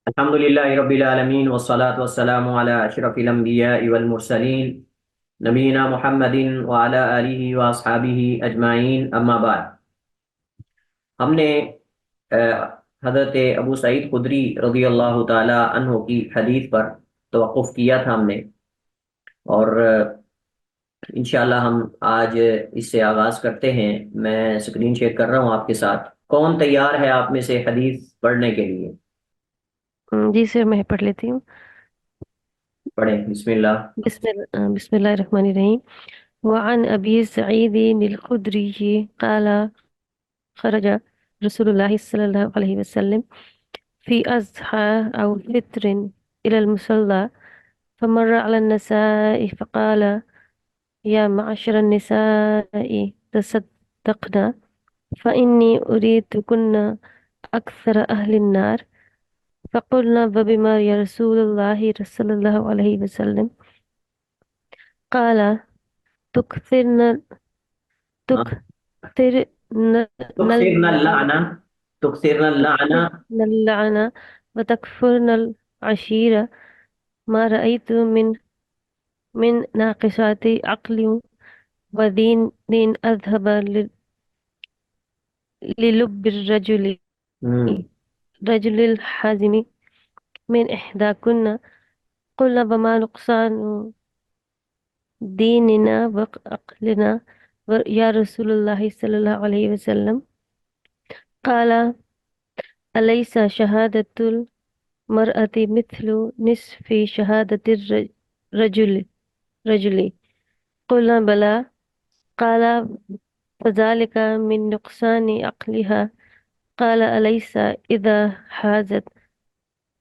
الحمد للہ رب العالمین والصلاة والسلام علی اشرف الانبیاء والمرسلین نبینا محمد وعلی آلہ واصحابہ اجمعین اما بعد۔ ہم نے حضرت ابو سعید خدری رضی اللہ تعالی عنہ کی حدیث پر توقف کیا تھا ہم نے، اور انشاءاللہ ہم آج اس سے آغاز کرتے ہیں۔ میں اسکرین شیئر کر رہا ہوں آپ کے ساتھ۔ کون تیار ہے آپ میں سے حدیث پڑھنے کے لیے؟ جی سر، میں پڑھ لیتی ہوں۔ پڑھیں، بسم اللہ۔ بسم اللہ الرحمن الرحیم۔ وعن ابی سعید الخدری قال خرج رسول اللہ صلی اللہ علیہ وسلم فی اضحى او فطر الى المصلى فمر على النساء فقال يا معشر النساء تصدقنا فإني أريدكن أكثر أهل النار فقلنا وبما يا رسول الله صلى الله عليه وسلم قال تكثرن ہاں، تكثرن تکثرنا اللعنہ، تکثرنا اللعنہ۔ تكثرن اللعنة وتكفرن العشيرة ما رأيت من ناقصات عقل ودين أذهب للب رجل الحازم من إحداكن قلنا وما نقصان ديننا وعقلنا يا رسول الله صلى الله عليه وسلم قال أليس شهادة المرأة مثل نصف شهادة الرجل قلنا بلى قال فذلك من نقصان عقلها قال أليس إذا حازت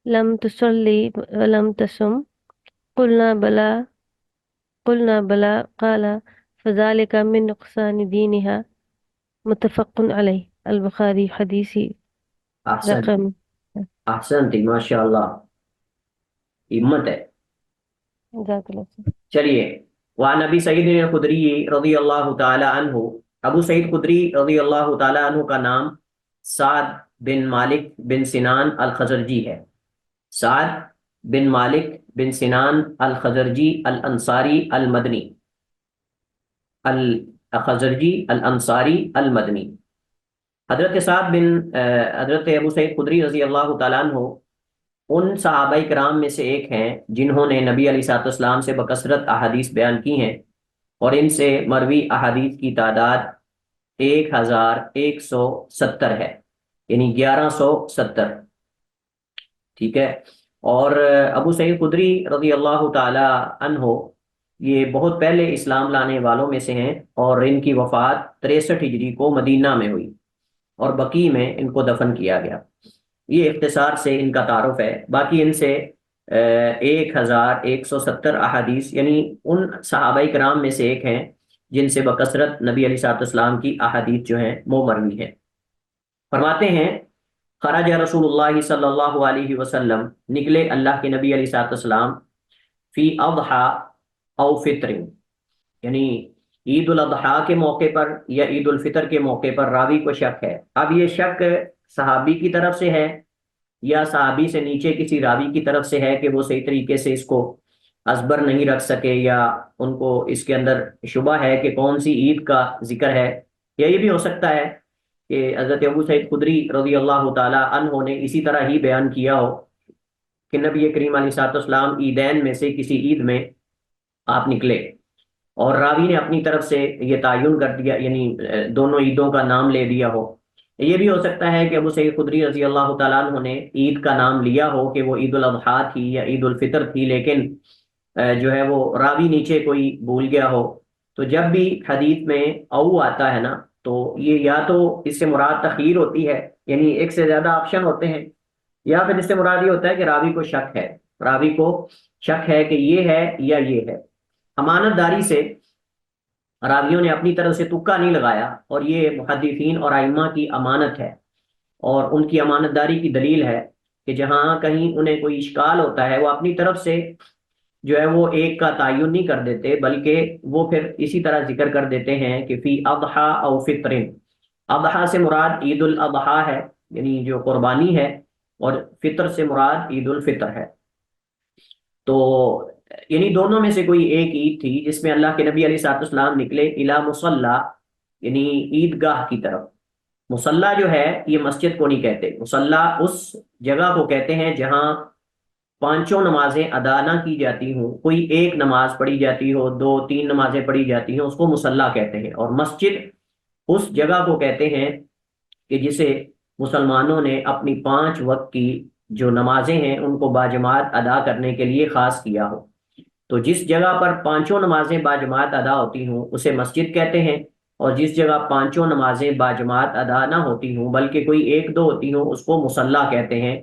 لم تصلي ولم تصم قلنا بلى قال فذلك من نقصان دينها متفق علیہ البخاری حدیثی احسن، رقم۔ احسن تھی، ماشاء اللہ، ہمت ہے۔ جزاک اللہ خیر۔ چلیے، وعن ابی سعید الخدری رضی اللہ تعالی عنہ، ابو سعید خدری رضی اللہ تعالی عنہ کا نام سعد بن مالک بن سنان الخزرجی ہے۔ سعد بن مالک بن سنان الخزرجی الانصاری المدنی، الخزرجی الانصاری المدنی۔ حضرت سعد بن حضرت ابو سعید خدری رضی اللہ تعالیٰ عنہ ان صحابہ کرام میں سے ایک ہیں جنہوں نے نبی علیہ الصلوۃ والسلام سے بکثرت احادیث بیان کی ہیں، اور ان سے مروی احادیث کی تعداد 1170 ہے، یعنی 1170۔ ٹھیک ہے، اور ابو سعید خدری رضی اللہ تعالی عنہ یہ بہت پہلے اسلام لانے والوں میں سے ہیں، اور ان کی وفات 63 ہجری کو مدینہ میں ہوئی، اور بقیع میں ان کو دفن کیا گیا۔ یہ اختصار سے ان کا تعارف ہے۔ باقی ان سے 1170 احادیث، یعنی ان صحابہ کرام میں سے ایک ہیں جن سے بکثرت نبی علیہ الصلوۃ والسلام کی احادیث جو ہیں وہ مروی ہیں۔ فرماتے ہیں خرج رسول اللہ صلی اللہ علیہ وسلم، نکلے اللہ کے نبی علیہ الصلوۃ والسلام، فی اضحیٰ او فطر، یعنی عید الاضحیٰ کے موقع پر یا عید الفطر کے موقع پر۔ راوی کو شک ہے، اب یہ شک صحابی کی طرف سے ہے یا صحابی سے نیچے کسی راوی کی طرف سے ہے کہ وہ صحیح طریقے سے اس کو ازبر نہیں رکھ سکے، یا ان کو اس کے اندر شبہ ہے کہ کون سی عید کا ذکر ہے، یا یہ بھی ہو سکتا ہے کہ حضرت ابو سعید خدری رضی اللہ تعالی عنہ نے اسی طرح ہی بیان کیا ہو کہ نبی کریم علیہ الصلوۃ والسلام عیدین میں سے کسی عید میں آپ نکلے، اور راوی نے اپنی طرف سے یہ تعین کر دیا، یعنی دونوں عیدوں کا نام لے دیا ہو۔ یہ بھی ہو سکتا ہے کہ ابو سعید خدری رضی اللہ تعالیٰ عنہ نے عید کا نام لیا ہو کہ وہ عید الاضحیٰ تھی یا عید الفطر تھی، لیکن جو ہے وہ راوی نیچے کوئی بھول گیا ہو۔ تو جب بھی حدیث میں او آتا ہے نا، تو یہ یا تو اس سے مراد تخیر ہوتی ہے، یعنی ایک سے زیادہ آپشن ہوتے ہیں، یا پھر اس سے مراد یہ ہوتا ہے کہ راوی کو شک ہے، راوی کو شک ہے کہ یہ ہے یا یہ ہے۔ امانت داری سے راویوں نے اپنی طرف سے تکا نہیں لگایا، اور یہ محدثین اور ائمہ کی امانت ہے، اور ان کی امانت داری کی دلیل ہے کہ جہاں کہیں انہیں کوئی اشکال ہوتا ہے وہ اپنی طرف سے جو ہے وہ ایک کا تعین نہیں کر دیتے، بلکہ وہ پھر اسی طرح ذکر کر دیتے ہیں کہ فی اضحیٰ او فطر۔ اضحیٰ سے مراد عید الاضحیٰ ہے، یعنی جو قربانی ہے، اور فطر سے مراد عید الفطر ہے۔ تو یعنی دونوں میں سے کوئی ایک عید تھی جس میں اللہ کے نبی علیہ الصلوۃ والسلام نکلے الی مصلی، یعنی عید گاہ کی طرف۔ مصلی جو ہے یہ مسجد کو نہیں کہتے، مصلی اس جگہ کو کہتے ہیں جہاں پانچوں نمازیں ادا نہ کی جاتی ہوں، کوئی ایک نماز پڑھی جاتی ہو، دو تین نمازیں پڑھی جاتی ہیں، اس کو مصلی کہتے ہیں۔ اور مسجد اس جگہ کو کہتے ہیں کہ جسے مسلمانوں نے اپنی 5 وقت کی جو نمازیں ہیں ان کو باجماعت ادا کرنے کے لیے خاص کیا ہو۔ تو جس جگہ پر پانچوں نمازیں باجماعت ادا ہوتی ہوں اسے مسجد کہتے ہیں، اور جس جگہ پانچوں نمازیں باجماعت ادا نہ ہوتی ہوں بلکہ کوئی ایک دو ہوتی ہوں اس کو مصلی کہتے ہیں۔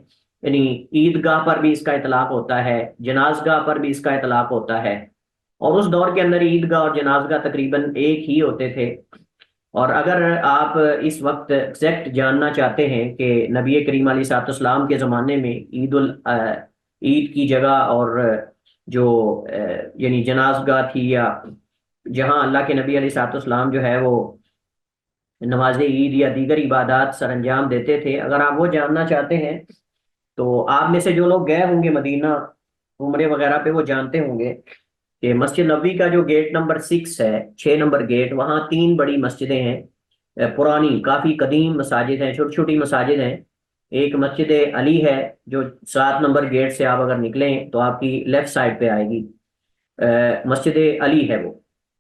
یعنی عید گاہ پر بھی اس کا اطلاق ہوتا ہے، جناز گاہ پر بھی اس کا اطلاق ہوتا ہے، اور اس دور کے اندر عید گاہ اور جناز گاہ تقریباً ایک ہی ہوتے تھے۔ اور اگر آپ اس وقت ایگزیکٹ جاننا چاہتے ہیں کہ نبی کریم علیہ الصلوۃ والسلام کے زمانے میں عید کی جگہ اور جو یعنی جناز گاہ تھی، یا جہاں اللہ کے نبی علیہ الصلوۃ والسلام جو ہے وہ نماز عید یا دیگر عبادات سر انجام دیتے تھے، اگر آپ وہ جاننا چاہتے ہیں تو آپ میں سے جو لوگ گئے ہوں گے مدینہ عمرے وغیرہ پہ وہ جانتے ہوں گے کہ مسجد نبوی کا جو گیٹ نمبر 6 ہے، 6 نمبر گیٹ، وہاں 3 بڑی مسجدیں ہیں، پرانی کافی قدیم مساجد ہیں، چھوٹی چھوٹی مساجد ہیں۔ ایک مسجد علی ہے جو 7 نمبر گیٹ سے آپ اگر نکلیں تو آپ کی لیفٹ سائڈ پہ آئے گی، مسجد علی ہے وہ۔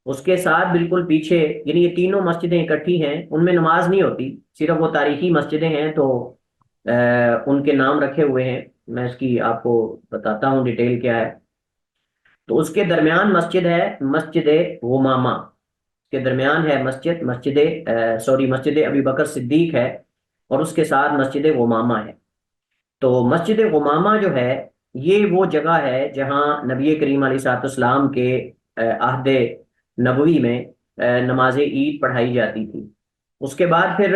اس کے ساتھ بالکل پیچھے، یعنی یہ تینوں مسجدیں اکٹھی ہیں، ان میں نماز نہیں ہوتی، صرف وہ تاریخی مسجدیں ہیں تو ان کے نام رکھے ہوئے ہیں۔ میں اس کی آپ کو بتاتا ہوں ڈیٹیل کیا ہے۔ تو اس کے درمیان مسجد ہے مسجد غمامہ، اس کے درمیان ہے مسجد ابی بکر صدیق ہے، اور اس کے ساتھ مسجد غمامہ ہے۔ تو مسجد غمامہ جو ہے یہ وہ جگہ ہے جہاں نبی کریم علیہ الصلوۃ والسلام کے عہد نبوی میں نماز عید پڑھائی جاتی تھی۔ اس کے بعد پھر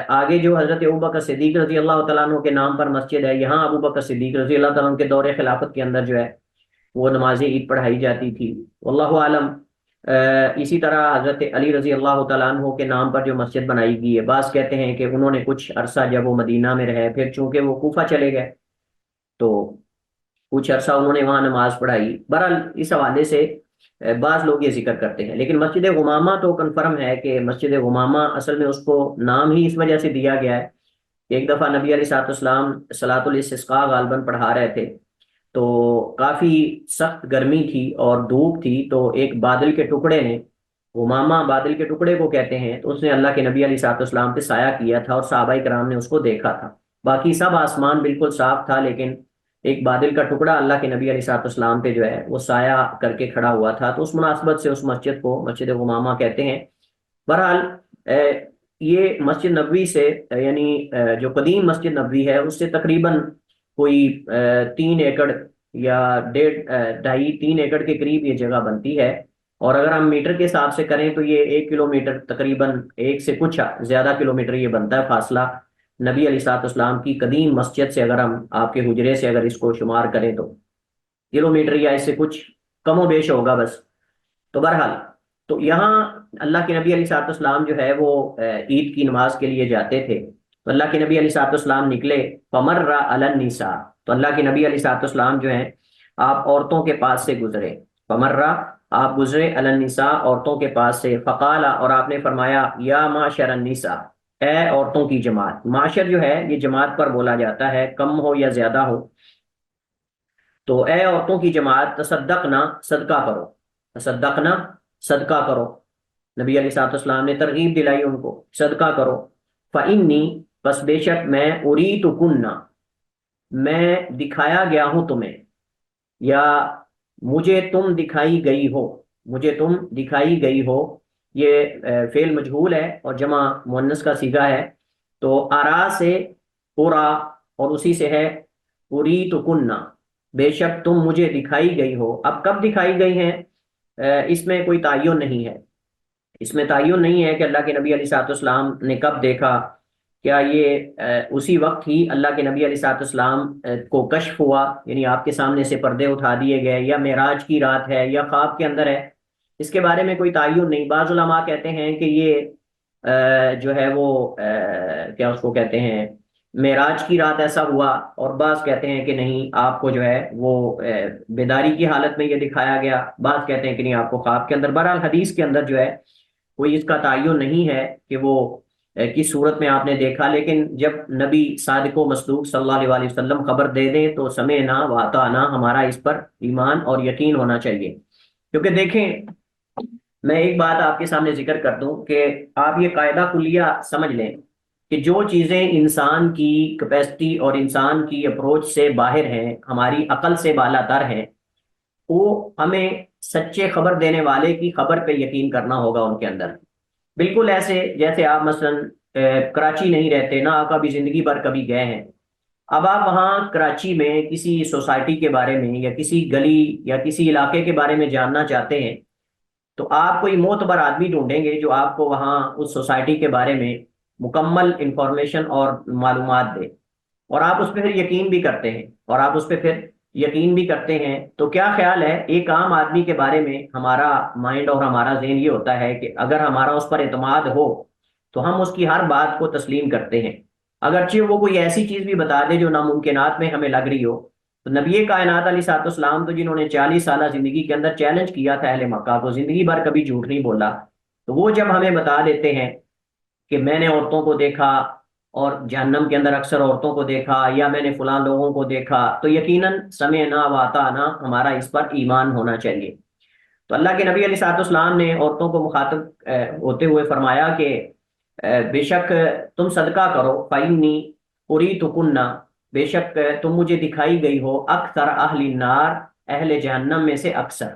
آگے جو حضرت ابوبکر صدیق رضی اللہ تعالیٰ عنہ کے نام پر مسجد ہے، یہاں ابوبکر صدیق رضی اللہ تعالیٰ عنہ کے دور خلافت کے اندر جو ہے وہ نماز عید پڑھائی جاتی تھی، واللہ عالم۔ اسی طرح حضرت علی رضی اللہ تعالیٰ عنہ کے نام پر جو مسجد بنائی گئی ہے، بعض کہتے ہیں کہ انہوں نے کچھ عرصہ جب وہ مدینہ میں رہے پھر چونکہ وہ کوفہ چلے گئے تو کچھ عرصہ انہوں نے وہاں نماز پڑھائی۔ بہرحال اس حوالے سے بعض لوگ یہ ذکر کرتے ہیں، لیکن مسجد غمامہ تو کنفرم ہے کہ مسجد غمامہ اصل میں اس کو نام ہی اس وجہ سے دیا گیا ہے کہ ایک دفعہ نبی علیہ الصلوۃ والسلام صلاۃ الاستسقاء غالباً پڑھا رہے تھے، تو کافی سخت گرمی تھی اور دھوپ تھی، تو ایک بادل کے ٹکڑے نے، غمامہ بادل کے ٹکڑے کو کہتے ہیں، تو اس نے اللہ کے نبی علیہ الصلوۃ والسلام پہ سایہ کیا تھا اور صحابہ کرام نے اس کو دیکھا تھا۔ باقی سب آسمان بالکل صاف تھا، لیکن ایک بادل کا ٹکڑا اللہ کے نبی علیہ الصلوۃ والسلام پہ جو ہے وہ سایہ کر کے کھڑا ہوا تھا، تو اس مناسبت سے اس مسجد کو مسجد غمامہ کہتے ہیں۔ بہرحال یہ مسجد نبوی سے یعنی جو قدیم مسجد نبوی ہے اس سے تقریباً کوئی 3 ایکڑ یا 2.5-3 ایکڑ کے قریب یہ جگہ بنتی ہے، اور اگر ہم میٹر کے حساب سے کریں تو یہ 1 کلومیٹر، تقریباً 1 سے کچھ زیادہ کلومیٹر یہ بنتا ہے فاصلہ نبی علیہ الصلوۃ والسلام کی قدیم مسجد سے۔ اگر ہم آپ کے حجرے سے اگر اس کو شمار کریں تو کلومیٹر یا اس سے کچھ کم و بیش ہوگا بس۔ تو بہرحال تو یہاں اللہ کے نبی علیہ الصلوۃ والسلام جو ہے وہ عید کی نماز کے لیے جاتے تھے، تو اللہ کے نبی علیہ الصلوۃ والسلام نکلے، فمر علی النساء، تو اللہ کے نبی علیہ الصلوۃ والسلام جو ہیں آپ عورتوں کے پاس سے گزرے، فمر آپ گزرے علی النساء عورتوں کے پاس سے، فقال اور آپ نے فرمایا یا معشر النساء، اے عورتوں کی جماعت۔ معاشر جو ہے یہ جماعت پر بولا جاتا ہے، کم ہو یا زیادہ ہو، تو اے عورتوں کی جماعت، تصدقنا صدقہ کرو، تصدقنا صدقہ کرو۔ نبی علیہ الصلوۃ والسلام نے ترغیب دلائی ان کو، صدقہ کرو۔ فإنی پس بے شک میں، اریتکنا میں دکھایا گیا ہوں تمہیں، یا مجھے تم دکھائی گئی ہو، مجھے تم دکھائی گئی ہو، یہ فعل مجہول ہے اور جمع مؤنث کا صیغہ ہے، تو آرا سے پورا اور اسی سے ہے اریتکنا، بے شک تم مجھے دکھائی گئی ہو۔ اب کب دکھائی گئی ہیں اس میں کوئی تعین نہیں ہے، اس میں تعین نہیں ہے کہ اللہ کے نبی علیہ الصلوۃ والسلام نے کب دیکھا، کیا یہ اسی وقت ہی اللہ کے نبی علیہ الصلوۃ والسلام کو کشف ہوا، یعنی آپ کے سامنے سے پردے اٹھا دیے گئے، یا معراج کی رات ہے یا خواب کے اندر ہے، اس کے بارے میں کوئی تعین نہیں۔ بعض علماء کہتے ہیں کہ یہ جو ہے وہ کیا اس کو کہتے ہیں معراج کی رات ایسا ہوا، اور بعض کہتے ہیں کہ نہیں آپ کو جو ہے وہ بیداری کی حالت میں یہ دکھایا گیا، بعض کہتے ہیں کہ نہیں آپ کو خواب کے اندر۔ بہرحال حدیث کے اندر جو ہے کوئی اس کا تعین نہیں ہے کہ وہ کس صورت میں آپ نے دیکھا، لیکن جب نبی صادق و مصدوق صلی اللہ علیہ وسلم خبر دے دیں تو سمعنا و اطعنا، ہمارا اس پر ایمان اور یقین ہونا چاہیے۔ کیونکہ دیکھیں، میں ایک بات آپ کے سامنے ذکر کر دوں کہ آپ یہ قاعدہ کلیہ سمجھ لیں کہ جو چیزیں انسان کی کیپیسٹی اور انسان کی اپروچ سے باہر ہیں، ہماری عقل سے بالا تر ہیں، وہ ہمیں سچے خبر دینے والے کی خبر پہ یقین کرنا ہوگا ان کے اندر۔ بالکل ایسے جیسے آپ مثلا کراچی نہیں رہتے، نہ آپ ابھی زندگی بھر کبھی گئے ہیں، اب آپ وہاں کراچی میں کسی سوسائٹی کے بارے میں یا کسی گلی یا کسی علاقے کے بارے میں جاننا چاہتے ہیں، تو آپ کوئی معتبر آدمی ڈھونڈیں گے جو آپ کو وہاں اس سوسائٹی کے بارے میں مکمل انفارمیشن اور معلومات دے، اور آپ اس پہ پھر یقین بھی کرتے ہیں، اور آپ اس پہ پھر یقین بھی کرتے ہیں، تو کیا خیال ہے ایک عام آدمی کے بارے میں ہمارا مائنڈ اور ہمارا ذہن یہ ہوتا ہے کہ اگر ہمارا اس پر اعتماد ہو تو ہم اس کی ہر بات کو تسلیم کرتے ہیں، اگرچہ وہ کوئی ایسی چیز بھی بتا دے جو ناممکنات میں ہمیں لگ رہی ہو۔ تو نبی کائنات علیہ صاحب السلام تو جنہوں نے 40 سالہ زندگی کے اندر چیلنج کیا تھا اہل مکہ کو، زندگی بھر کبھی جھوٹ نہیں بولا، تو وہ جب ہمیں بتا دیتے ہیں کہ میں نے عورتوں کو دیکھا اور جہنم کے اندر اکثر عورتوں کو دیکھا، یا میں نے فلاں لوگوں کو دیکھا، تو یقیناً سمعنا و اطعنا، ہمارا اس پر ایمان ہونا چاہیے۔ تو اللہ کے نبی علیہ الصلوۃ والسلام نے عورتوں کو مخاطب ہوتے ہوئے فرمایا کہ بے شک تم صدقہ کرو، فإنی أُرِیتُکُنَّ، بے شک تم مجھے دکھائی گئی ہو اکثر اہل النار، اہل جہنم میں سے اکثر،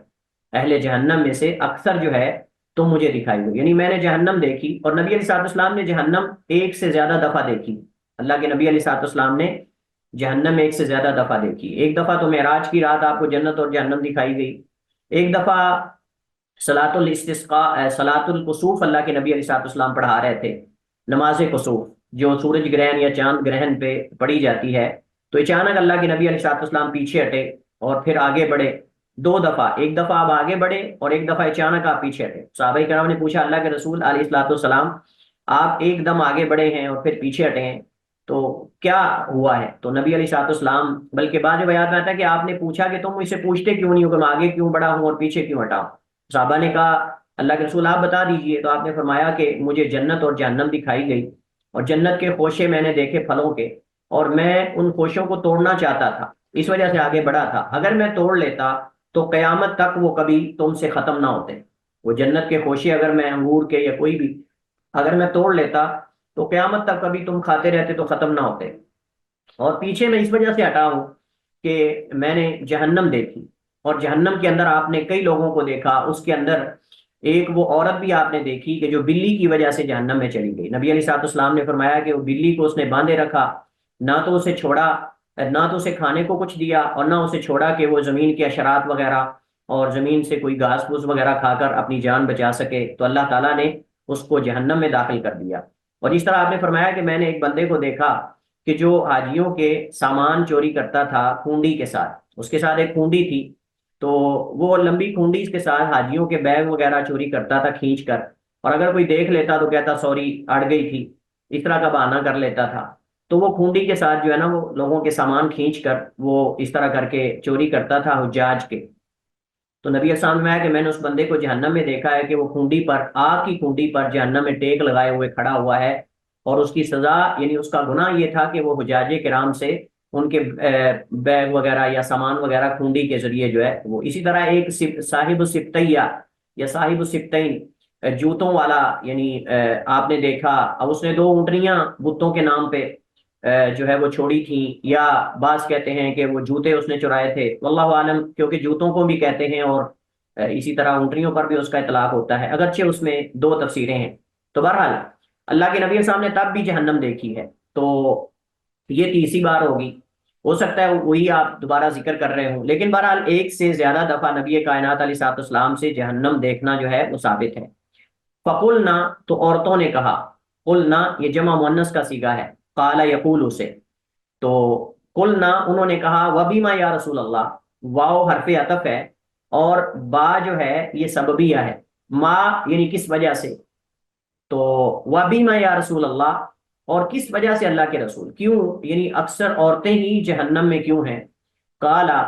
اہل جہنم میں سے اکثر جو ہے تم مجھے دکھائی ہوئی، یعنی میں نے جہنم دیکھی، اور نبی علیہ الصلوۃ والسلام نے جہنم ایک سے زیادہ دفعہ دیکھی۔ اللہ کے نبی علیہ الصلوۃ والسلام نے جہنم ایک سے زیادہ دفعہ دیکھی۔ ایک دفعہ تو معراج کی رات آپ کو جنت اور جہنم دکھائی گئی، ایک دفعہ صلاۃ الاستسقاء، صلاۃ الکسوف اللہ کے نبی علیہ الصلوۃ والسلام پڑھا رہے تھے، نماز کسوف جو سورج گرہن یا چاند گرہن پہ پڑھی جاتی ہے، تو اچانک اللہ کے نبی علیہ الصلوۃ والسلام پیچھے ہٹے اور پھر آگے بڑھے، 2 دفعہ، ایک دفعہ آپ آگے بڑھے اور ایک دفعہ اچانک آپ پیچھے ہٹے۔ صحابہ کرام نے پوچھا اللہ کے رسول علیہ الصلوۃ والسلام، آپ ایک دم آگے بڑھے ہیں اور پھر پیچھے ہٹے ہیں، تو کیا ہوا ہے؟ تو نبی علیہ الصلوۃ والسلام، بلکہ بعض روایات میں آتا ہے کہ آپ نے پوچھا کہ تم مجھ سے پوچھتے کیوں نہیں ہو کہ میں آگے کیوں بڑھا ہوں اور پیچھے کیوں ہٹا ہوں؟ صحابہ نے کہا اللہ کے رسول آپ بتا دیجئے، تو آپ نے فرمایا کہ مجھے جنت اور جہنم دکھائی گئی، اور جنت کے خوشے میں نے دیکھے پھلوں کے، اور میں ان خوشوں کو توڑنا چاہتا تھا، اس وجہ سے آگے بڑھا تھا، اگر میں توڑ لیتا تو قیامت تک وہ کبھی تم سے ختم نہ ہوتے، وہ جنت کے خوشے اگر میں انگور کے یا کوئی بھی اگر میں توڑ لیتا تو قیامت تک کبھی تم کھاتے رہتے تو ختم نہ ہوتے۔ اور پیچھے میں اس وجہ سے ہٹا ہوں کہ میں نے جہنم دیکھی، اور جہنم کے اندر آپ نے کئی لوگوں کو دیکھا، اس کے اندر ایک وہ عورت بھی آپ نے دیکھی کہ جو بلی کی وجہ سے جہنم میں چلی گئی۔ نبی علیہ الصلوۃ والسلام نے فرمایا کہ وہ بلی کو اس نے باندھے رکھا، نہ تو اسے چھوڑا، نہ تو اسے کھانے کو کچھ دیا، اور نہ اسے چھوڑا کہ وہ زمین کے حشرات وغیرہ اور زمین سے کوئی گھاس پھوس وغیرہ کھا کر اپنی جان بچا سکے، تو اللہ تعالیٰ نے اس کو جہنم میں داخل کر دیا۔ اور اس طرح آپ نے فرمایا کہ میں نے ایک بندے کو دیکھا کہ جو حاجیوں کے سامان چوری کرتا تھا کھونڈی کے ساتھ، اس کے ساتھ ایک کھونڈی تھی، تو وہ لمبی کھونڈی اس کے ساتھ حاجیوں کے بیگ وغیرہ چوری کرتا تھا کھینچ کر، اور اگر کوئی دیکھ لیتا تو کہتا سوری اڑ گئی تھی، اس طرح کا بہانہ کر لیتا تھا۔ تو وہ کھونڈی کے ساتھ جو ہے نا وہ لوگوں کے سامان کھینچ کر وہ اس طرح کر کے چوری کرتا تھا حجاج کے۔ تو نبی اسلام میں آیا کہ میں نے اس بندے کو جہنم میں دیکھا ہے کہ وہ کھونڈی پر، آگ کی کھونڈی پر جہنم میں ٹیک لگائے ہوئے کھڑا ہوا ہے، اور اس کی سزا یعنی اس کا گناہ یہ تھا کہ وہ حجاج کرام سے ان کے بیگ وغیرہ یا سامان وغیرہ کھونڈی کے ذریعے جو ہے وہ۔ اسی طرح ایک صاحب السبتیہ یا صاحب السبتین، جوتوں والا، یعنی آپ نے دیکھا اب اس نے 2 اونٹنیاں بتوں کے نام پہ جو ہے وہ چھوڑی تھیں، یا بعض کہتے ہیں کہ وہ جوتے اس نے چرائے تھے، واللہ عالم، کیونکہ جوتوں کو بھی کہتے ہیں اور اسی طرح اونٹنیوں پر بھی اس کا اطلاق ہوتا ہے، اگرچہ اس میں 2 تفسیریں ہیں۔ تو بہرحال اللہ کے نبی صاحب نے تب بھی جہنم دیکھی ہے، تو یہ تیسری بار ہوگی، ہو سکتا ہے وہی آپ دوبارہ ذکر کر رہے ہوں، لیکن بہرحال ایک سے زیادہ دفعہ نبی کائنات علیہ الصلوۃ والسلام سے جہنم دیکھنا جو ہے وہ ثابت ہے۔ فقلنا، تو عورتوں نے کہا، قلنا یہ جمع مؤنث کا صیغہ ہے، قال یقول سے، تو قلنا انہوں نے کہا وبما یا رسول اللہ، واو حرف عطف ہے، اور با جو ہے یہ سببیہ ہے، ما یعنی کس وجہ سے، تو وبما یا رسول اللہ، اور کس وجہ سے اللہ کے رسول کیوں، یعنی اکثر عورتیں ہی جہنم میں کیوں ہیں؟ کالا،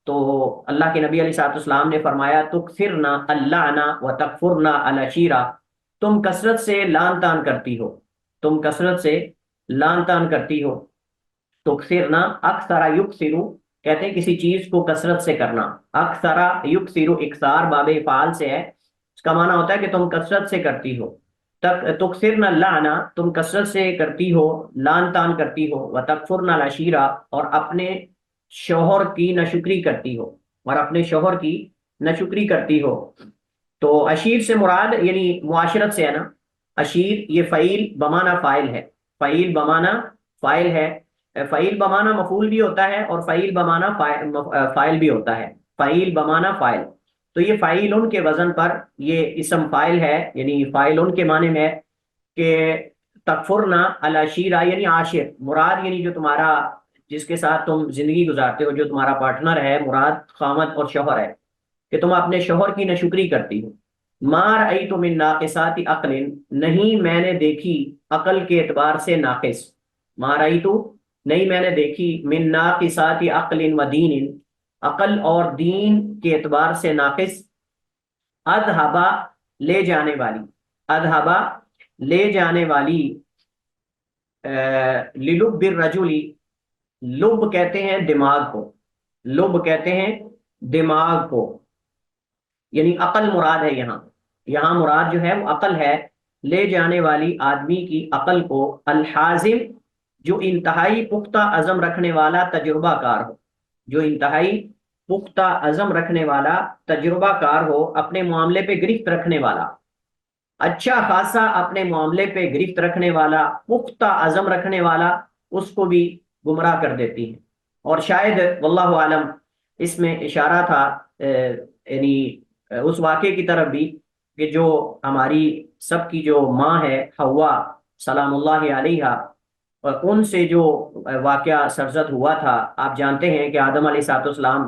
تو اللہ کے نبی علیہ الصلوۃ والسلام نے فرمایا تکثرنا اللعنہ وتکفرنا العشیرہ، تم کثرت سے لان تان کرتی ہو، تم کثرت سے لان تان کرتی ہو۔ تکثرنا اکثر یکثرو، کہتے ہیں کسی چیز کو کثرت سے کرنا، اکثر یکثرو اکثار باب فعال سے ہے، اس کا معنی ہوتا ہے کہ تم کثرت سے کرتی ہو۔ تکثرنا اللعنہ، تم کثرت سے کرتی ہو، لان تان کرتی ہو، وتکفرنا العشیرہ، اور اپنے شوہر کی ناشکری کرتی ہو، اور اپنے شوہر کی ناشکری کرتی ہو۔ تو اشیر سے مراد یعنی معاشرت سے ہے نا، اشیر یہ فعیل بمانہ فاعل ہے، فعیل بمانہ فاعل ہے، فعیل بمانہ مفعول بھی ہوتا ہے اور فعیل بمانہ فاعل بھی ہوتا ہے، فعیل بمانہ فاعل۔ تو یہ فاعلن کے وزن پر یہ اسم فاعل ہے، یعنی فاعلن کے معنی میں ہے کہ تکفرنا العشیرہ یعنی عاشر، مراد یعنی جو تمہارا جس کے ساتھ تم زندگی گزارتے ہو، جو تمہارا پارٹنر ہے، مراد خامد اور شوہر ہے، کہ تم اپنے شوہر کی ناشکری کرتی ہو۔ ما رأیت من ناقصات عقل، نہیں میں نے دیکھی عقل کے اعتبار سے ناقص، ما رأیت نہیں میں نے دیکھی، من ناقصات عقل و دین، عقل اور دین کے اعتبار سے ناقص، اذهبا لے جانے والی، اذهبا لے جانے والی، للب الرجل، لب کہتے ہیں دماغ کو، لب کہتے ہیں دماغ کو، یعنی عقل مراد ہے یہاں، یہاں مراد جو ہے وہ عقل ہے، لے جانے والی آدمی کی عقل کو، الحازم جو انتہائی پختہ عزم رکھنے والا تجربہ کار ہو، جو انتہائی پختہ عزم رکھنے والا تجربہ کار ہو، اپنے معاملے پہ گرفت رکھنے والا، اچھا خاصا اپنے معاملے پہ گرفت رکھنے والا، پختہ عزم رکھنے والا، اس کو بھی گمراہ کر دیتی ہے۔ اور شاید واللہ عالم اس میں اشارہ تھا یعنی اس واقعے کی طرف بھی کہ جو ہماری سب کی جو ماں ہے حوا سلام اللہ علیہا، اور ان سے جو واقعہ سرزد ہوا تھا، آپ جانتے ہیں کہ آدم علیہ السلام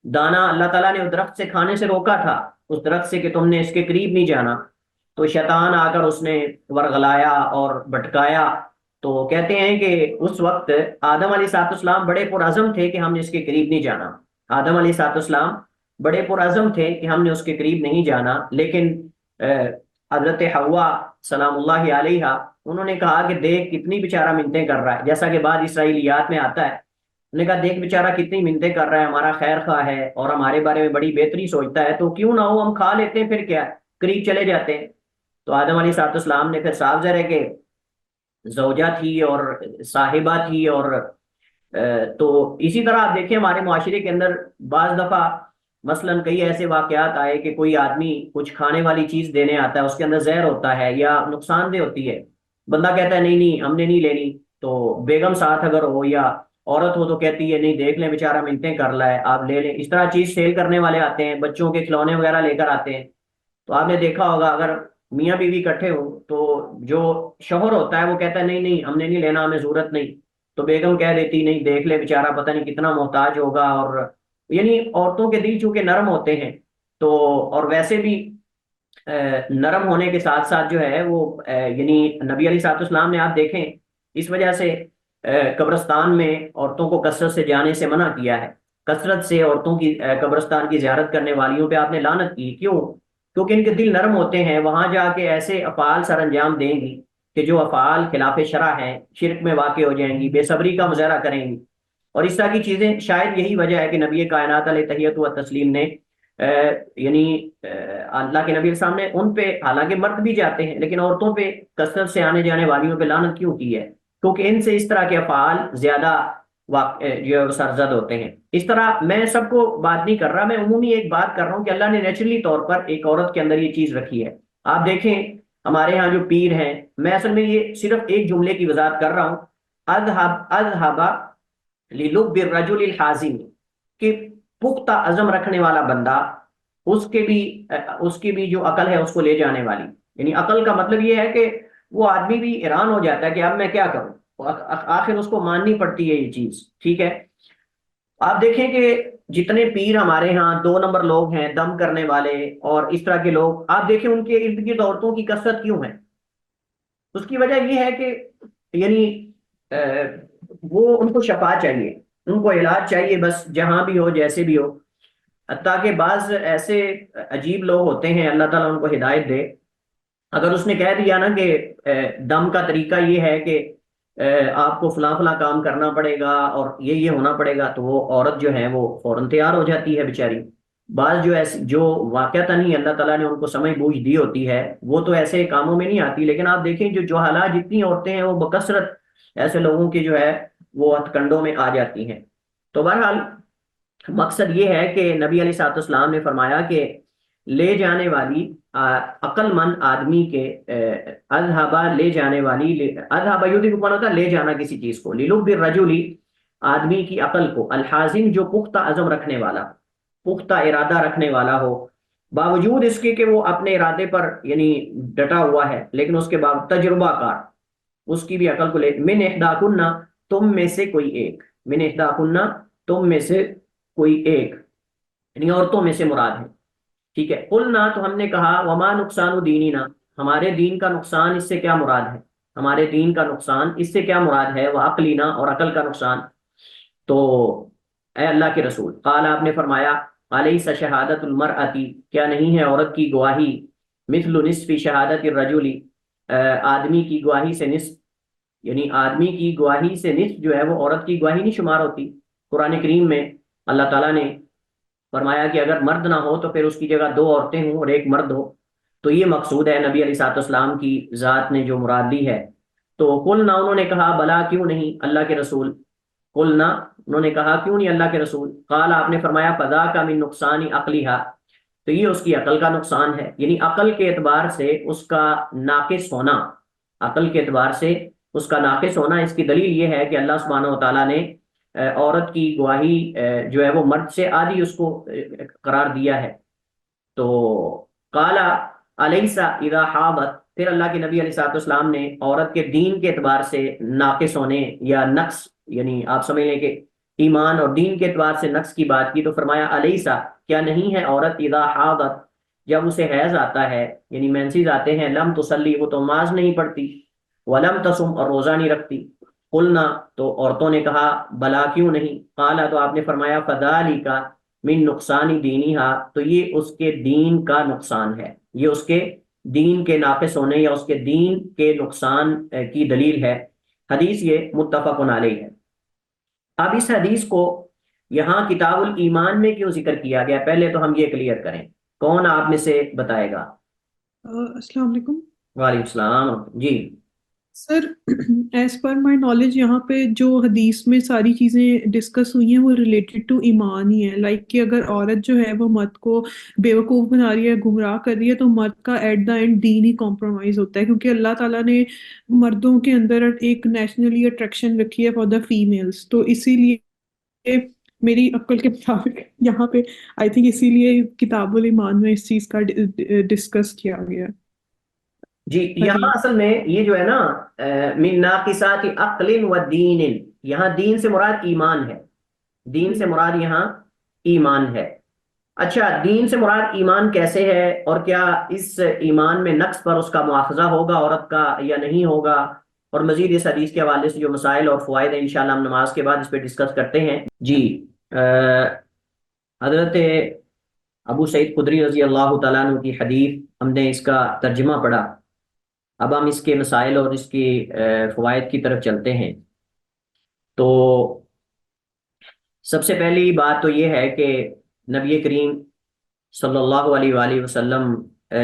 دانا اللہ تعالیٰ نے اس درخت سے کھانے سے روکا تھا، اس درخت سے کہ تم نے اس کے قریب نہیں جانا، تو شیطان آ کر اس نے ورغلایا اور بھٹکایا۔ تو کہتے ہیں کہ اس وقت آدم علیہ السلام بڑے پرعزم تھے کہ ہم نے اس کے قریب نہیں جانا، آدم علیہ السلام بڑے پرعزم تھے کہ ہم نے اس کے قریب نہیں جانا، لیکن حضرت حوا سلام اللہ علیہا انہوں نے کہا کہ دیکھ کتنی بیچارہ منتیں کر رہا ہے، جیسا کہ بعض اسرائیلیات میں آتا ہے، انہوں نے کہا دیکھ بیچارہ کتنی منتیں کر رہا ہے، ہمارا خیر خواہ ہے اور ہمارے بارے میں بڑی بہتری سوچتا ہے، تو کیوں نہ ہو ہم کھا لیتے ہیں، پھر کیا قریب چلے جاتے ہیں۔ تو آدم علیہ السلام نے پھر صاف ظاہر ہے کہ زوجہ تھی اور صاحبہ تھی، اور تو اسی طرح آپ دیکھیں ہمارے معاشرے کے اندر بعض دفعہ مثلا کئی ایسے واقعات آئے کہ کوئی آدمی کچھ کھانے والی چیز دینے آتا ہے، اس کے اندر زہر ہوتا ہے یا نقصان دہ ہوتی ہے، بندہ کہتا ہے نہیں نہیں ہم نے نہیں لینی، تو بیگم ساتھ اگر ہو یا عورت ہو تو کہتی ہے نہیں دیکھ لیں بیچارہ منتیں کر رہا ہے آپ لے لیں، اس طرح چیز سیل کرنے والے آتے ہیں، بچوں کے کھلونے وغیرہ لے کر آتے ہیں۔ تو آپ نے دیکھا ہوگا اگر میاں بیوی اکٹھے ہوں تو جو شوہر ہوتا ہے وہ کہتا ہے نہیں نہیں ہم نے نہیں لینا، ہمیں ضرورت نہیں، تو بیگم کہہ دیتی نہیں دیکھ لے بیچارہ پتہ نہیں کتنا محتاج ہوگا، اور یعنی عورتوں کے دل چونکہ نرم ہوتے ہیں، تو اور ویسے بھی نرم ہونے کے ساتھ ساتھ جو ہے وہ یعنی نبی علیہ الصلوۃ والسلام نے آپ دیکھیں اس وجہ سے قبرستان میں عورتوں کو کثرت سے جانے سے منع کیا ہے، کثرت سے عورتوں کی قبرستان کی زیارت کرنے والیوں پہ آپ نے لعنت کی، کیوں؟ کیونکہ ان کے دل نرم ہوتے ہیں، وہاں جا کے ایسے افعال سر انجام دیں گی کہ جو افعال خلاف شرع ہیں، شرک میں واقع ہو جائیں گی، بے صبری کا مظاہرہ کریں گی، اور اس طرح کی چیزیں۔ شاید یہی وجہ ہے کہ نبی کائنات علیہ تحیت و تسلیم نے یعنی اللہ کے نبی علیہ السلام نے ان پہ حالانکہ مرد بھی جاتے ہیں لیکن عورتوں پہ کثرت سے آنے جانے والیوں پہ لعنت کیوں کی ہے؟ کیونکہ ان سے اس طرح کے افعال زیادہ جو سرزد ہوتے ہیں۔ اس طرح میں سب کو بات نہیں کر رہا، میں عمومی ایک بات کر رہا ہوں کہ اللہ نے نیچرلی طور پر ایک عورت کے اندر یہ چیز رکھی ہے۔ آپ دیکھیں ہمارے ہاں جو پیر ہیں، میں اصل میں یہ صرف ایک جملے کی وضاحت کر رہا ہوں، اذهب للب الرجل الحازم، کہ پختہ عزم رکھنے والا بندہ اس کی بھی جو عقل ہے اس کو لے جانے والی، یعنی عقل کا مطلب یہ ہے کہ وہ آدمی بھی حیران ہو جاتا ہے کہ اب میں کیا کروں، آخر اس کو ماننی پڑتی ہے یہ چیز، ٹھیک ہے۔ آپ دیکھیں کہ جتنے پیر ہمارے ہاں 2 نمبر لوگ ہیں، دم کرنے والے اور اس طرح کے لوگ، آپ دیکھیں ان کے ارد گرد عورتوں کی کثرت کیوں ہے؟ اس کی وجہ یہ ہے کہ یعنی وہ ان کو شفا چاہیے، ان کو علاج چاہیے، بس جہاں بھی ہو جیسے بھی ہو۔ حتیٰ کہ بعض ایسے عجیب لوگ ہوتے ہیں، اللہ تعالیٰ ان کو ہدایت دے، اگر اس نے کہہ دیا نا کہ دم کا طریقہ یہ ہے کہ آپ کو فلاں فلاں کام کرنا پڑے گا اور یہ ہونا پڑے گا، تو وہ عورت جو ہے وہ فوراً تیار ہو جاتی ہے بیچاری۔ بعض جو ایسے جو واقعتاً ہی اللہ تعالیٰ نے ان کو سمجھ بوجھ دی ہوتی ہے، وہ تو ایسے کاموں میں نہیں آتی، لیکن آپ دیکھیں جو حالات جتنی عورتیں ہیں وہ بکثرت ایسے لوگوں کی جو ہے وہ ہتھ کنڈوں میں آ جاتی ہیں۔ تو بہرحال مقصد یہ ہے کہ نبی علیہ الصلوۃ والسلام نے فرمایا کہ لے جانے والی عقل مند آدمی کے اذهبا لے جانے والی، اذهبا یودی کو ہوتا ہے لے جانا کسی چیز کو، للب الرجلی آدمی کی عقل کو، الحازم جو پختہ عزم رکھنے والا، پختہ ارادہ رکھنے والا ہو، باوجود اس کے کہ وہ اپنے ارادے پر یعنی ڈٹا ہوا ہے، لیکن اس کے بعد تجربہ کار، اس کی بھی عقل کو لے، من احداکنہ تم میں سے کوئی ایک، من احداکنہ تم میں سے کوئی ایک، یعنی عورتوں میں سے مراد ہے، ٹھیک ہے۔ قلنا تو ہم نے کہا وما نقصان دینینا، ہمارے دین کا نقصان اس سے کیا مراد ہے، ہمارے دین کا نقصان اس سے کیا مراد ہے، وہ عقلینا اور عقل کا نقصان۔ تو اے اللہ کے رسول، قال آپ نے فرمایا علیس شہادت المرأتی، کیا نہیں ہے عورت کی گواہی، مثل نصف شہادت الرجل، آدمی کی گواہی سے نصف، یعنی آدمی کی گواہی سے نصف جو ہے وہ عورت کی گواہی نہیں شمار ہوتی۔ قرآن کریم میں اللہ تعالیٰ نے فرمایا کہ اگر مرد نہ ہو تو پھر اس کی جگہ دو عورتیں ہوں اور ایک مرد ہو، تو یہ مقصود ہے نبی علیہ الصلوۃ والسلام کی ذات نے جو مراد لی ہے۔ تو قلنا انہوں نے کہا بلا کیوں نہیں اللہ کے رسول، قلنا انہوں نے کہا کیوں نہیں اللہ کے رسول، قال آپ نے فرمایا فذا کا من نقصان عقلیھا، تو یہ اس کی عقل کا نقصان ہے، یعنی عقل کے اعتبار سے اس کا ناقص ہونا، عقل کے اعتبار سے اس کا ناقص ہونا۔ اس کی دلیل یہ ہے کہ اللہ سبحانہ و تعالیٰ نے عورت کی گواہی جو ہے وہ مرد سے آدھی اس کو قرار دیا ہے۔ تو قالا علیسا اذا حاضت، پھر اللہ کے نبی علیہ الصلوۃ والسلام نے عورت کے دین کے اعتبار سے ناقص ہونے یا نقص، یعنی آپ سمجھ لیں کہ ایمان اور دین کے اعتبار سے نقص کی بات کی، تو فرمایا علیسا، کیا نہیں ہے عورت اذا حاضت، جب اسے حیض آتا ہے یعنی مینسز آتے ہیں، لم تصلی، وہ تو نماز نہیں پڑھتی، ولم تصم، اور روزہ نہیں رکھتی۔ قلنا تو عورتوں نے کہا بلا کیوں نہیں، قالا تو آپ نے فرمایا فذالک من نقصان دینیھا، تو یہ اس کے دین کا نقصان ہے، یہ اس کے دین کے ناقص ہونے یا اس کے دین کے نقصان کی دلیل ہے۔ حدیث یہ متفق علیہ ہے۔ اب اس حدیث کو یہاں کتاب الایمان میں کیوں ذکر کیا گیا، پہلے تو ہم یہ کلیئر کریں، کون آپ میں سے بتائے گا؟ السلام علیکم وعلیکم السلام جی۔ سر، ایز پر مائی نالج یہاں پہ جو حدیث میں ساری چیزیں ڈسکس ہوئی ہیں وہ ریلیٹڈ ٹو ایمان ہی ہے، لائک کہ اگر عورت جو ہے وہ مرد کو بیوقوف بنا رہی ہے، گمراہ کر رہی ہے، تو مرد کا ایٹ دا اینڈ دین ہی کمپرومائز ہوتا ہے، کیونکہ اللہ تعالیٰ نے مردوں کے اندر ایک نیشنلی اٹریکشن رکھی ہے فار دا فیمیلس، تو اسی لیے میری عقل کے مطابق یہاں پہ آئی تھنک اسی لیے کتاب الایمان میں اس چیز کا ڈسکس کیا گیا۔ جی ہاں جی، یہاں اصل میں یہ جو ہے نا من ناقصات عقل و دین، یہاں دین سے مراد ایمان ہے، دین سے مراد یہاں ایمان ہے۔ اچھا، دین سے مراد ایمان کیسے ہے، اور کیا اس ایمان میں نقص پر اس کا مواخذہ ہوگا عورت کا یا نہیں ہوگا، اور مزید اس حدیث کے حوالے سے جو مسائل اور فوائد ہیں انشاءاللہ ہم نماز کے بعد اس پہ ڈسکس کرتے ہیں۔ جی حضرت ابو سعید خدری رضی اللہ تعالیٰ عنہ کی حدیث ہم نے اس کا ترجمہ پڑھا، اب ہم اس کے مسائل اور اس کی فوائد کی طرف چلتے ہیں۔ تو سب سے پہلی بات تو یہ ہے کہ نبی کریم صلی اللہ علیہ وآلہ وسلم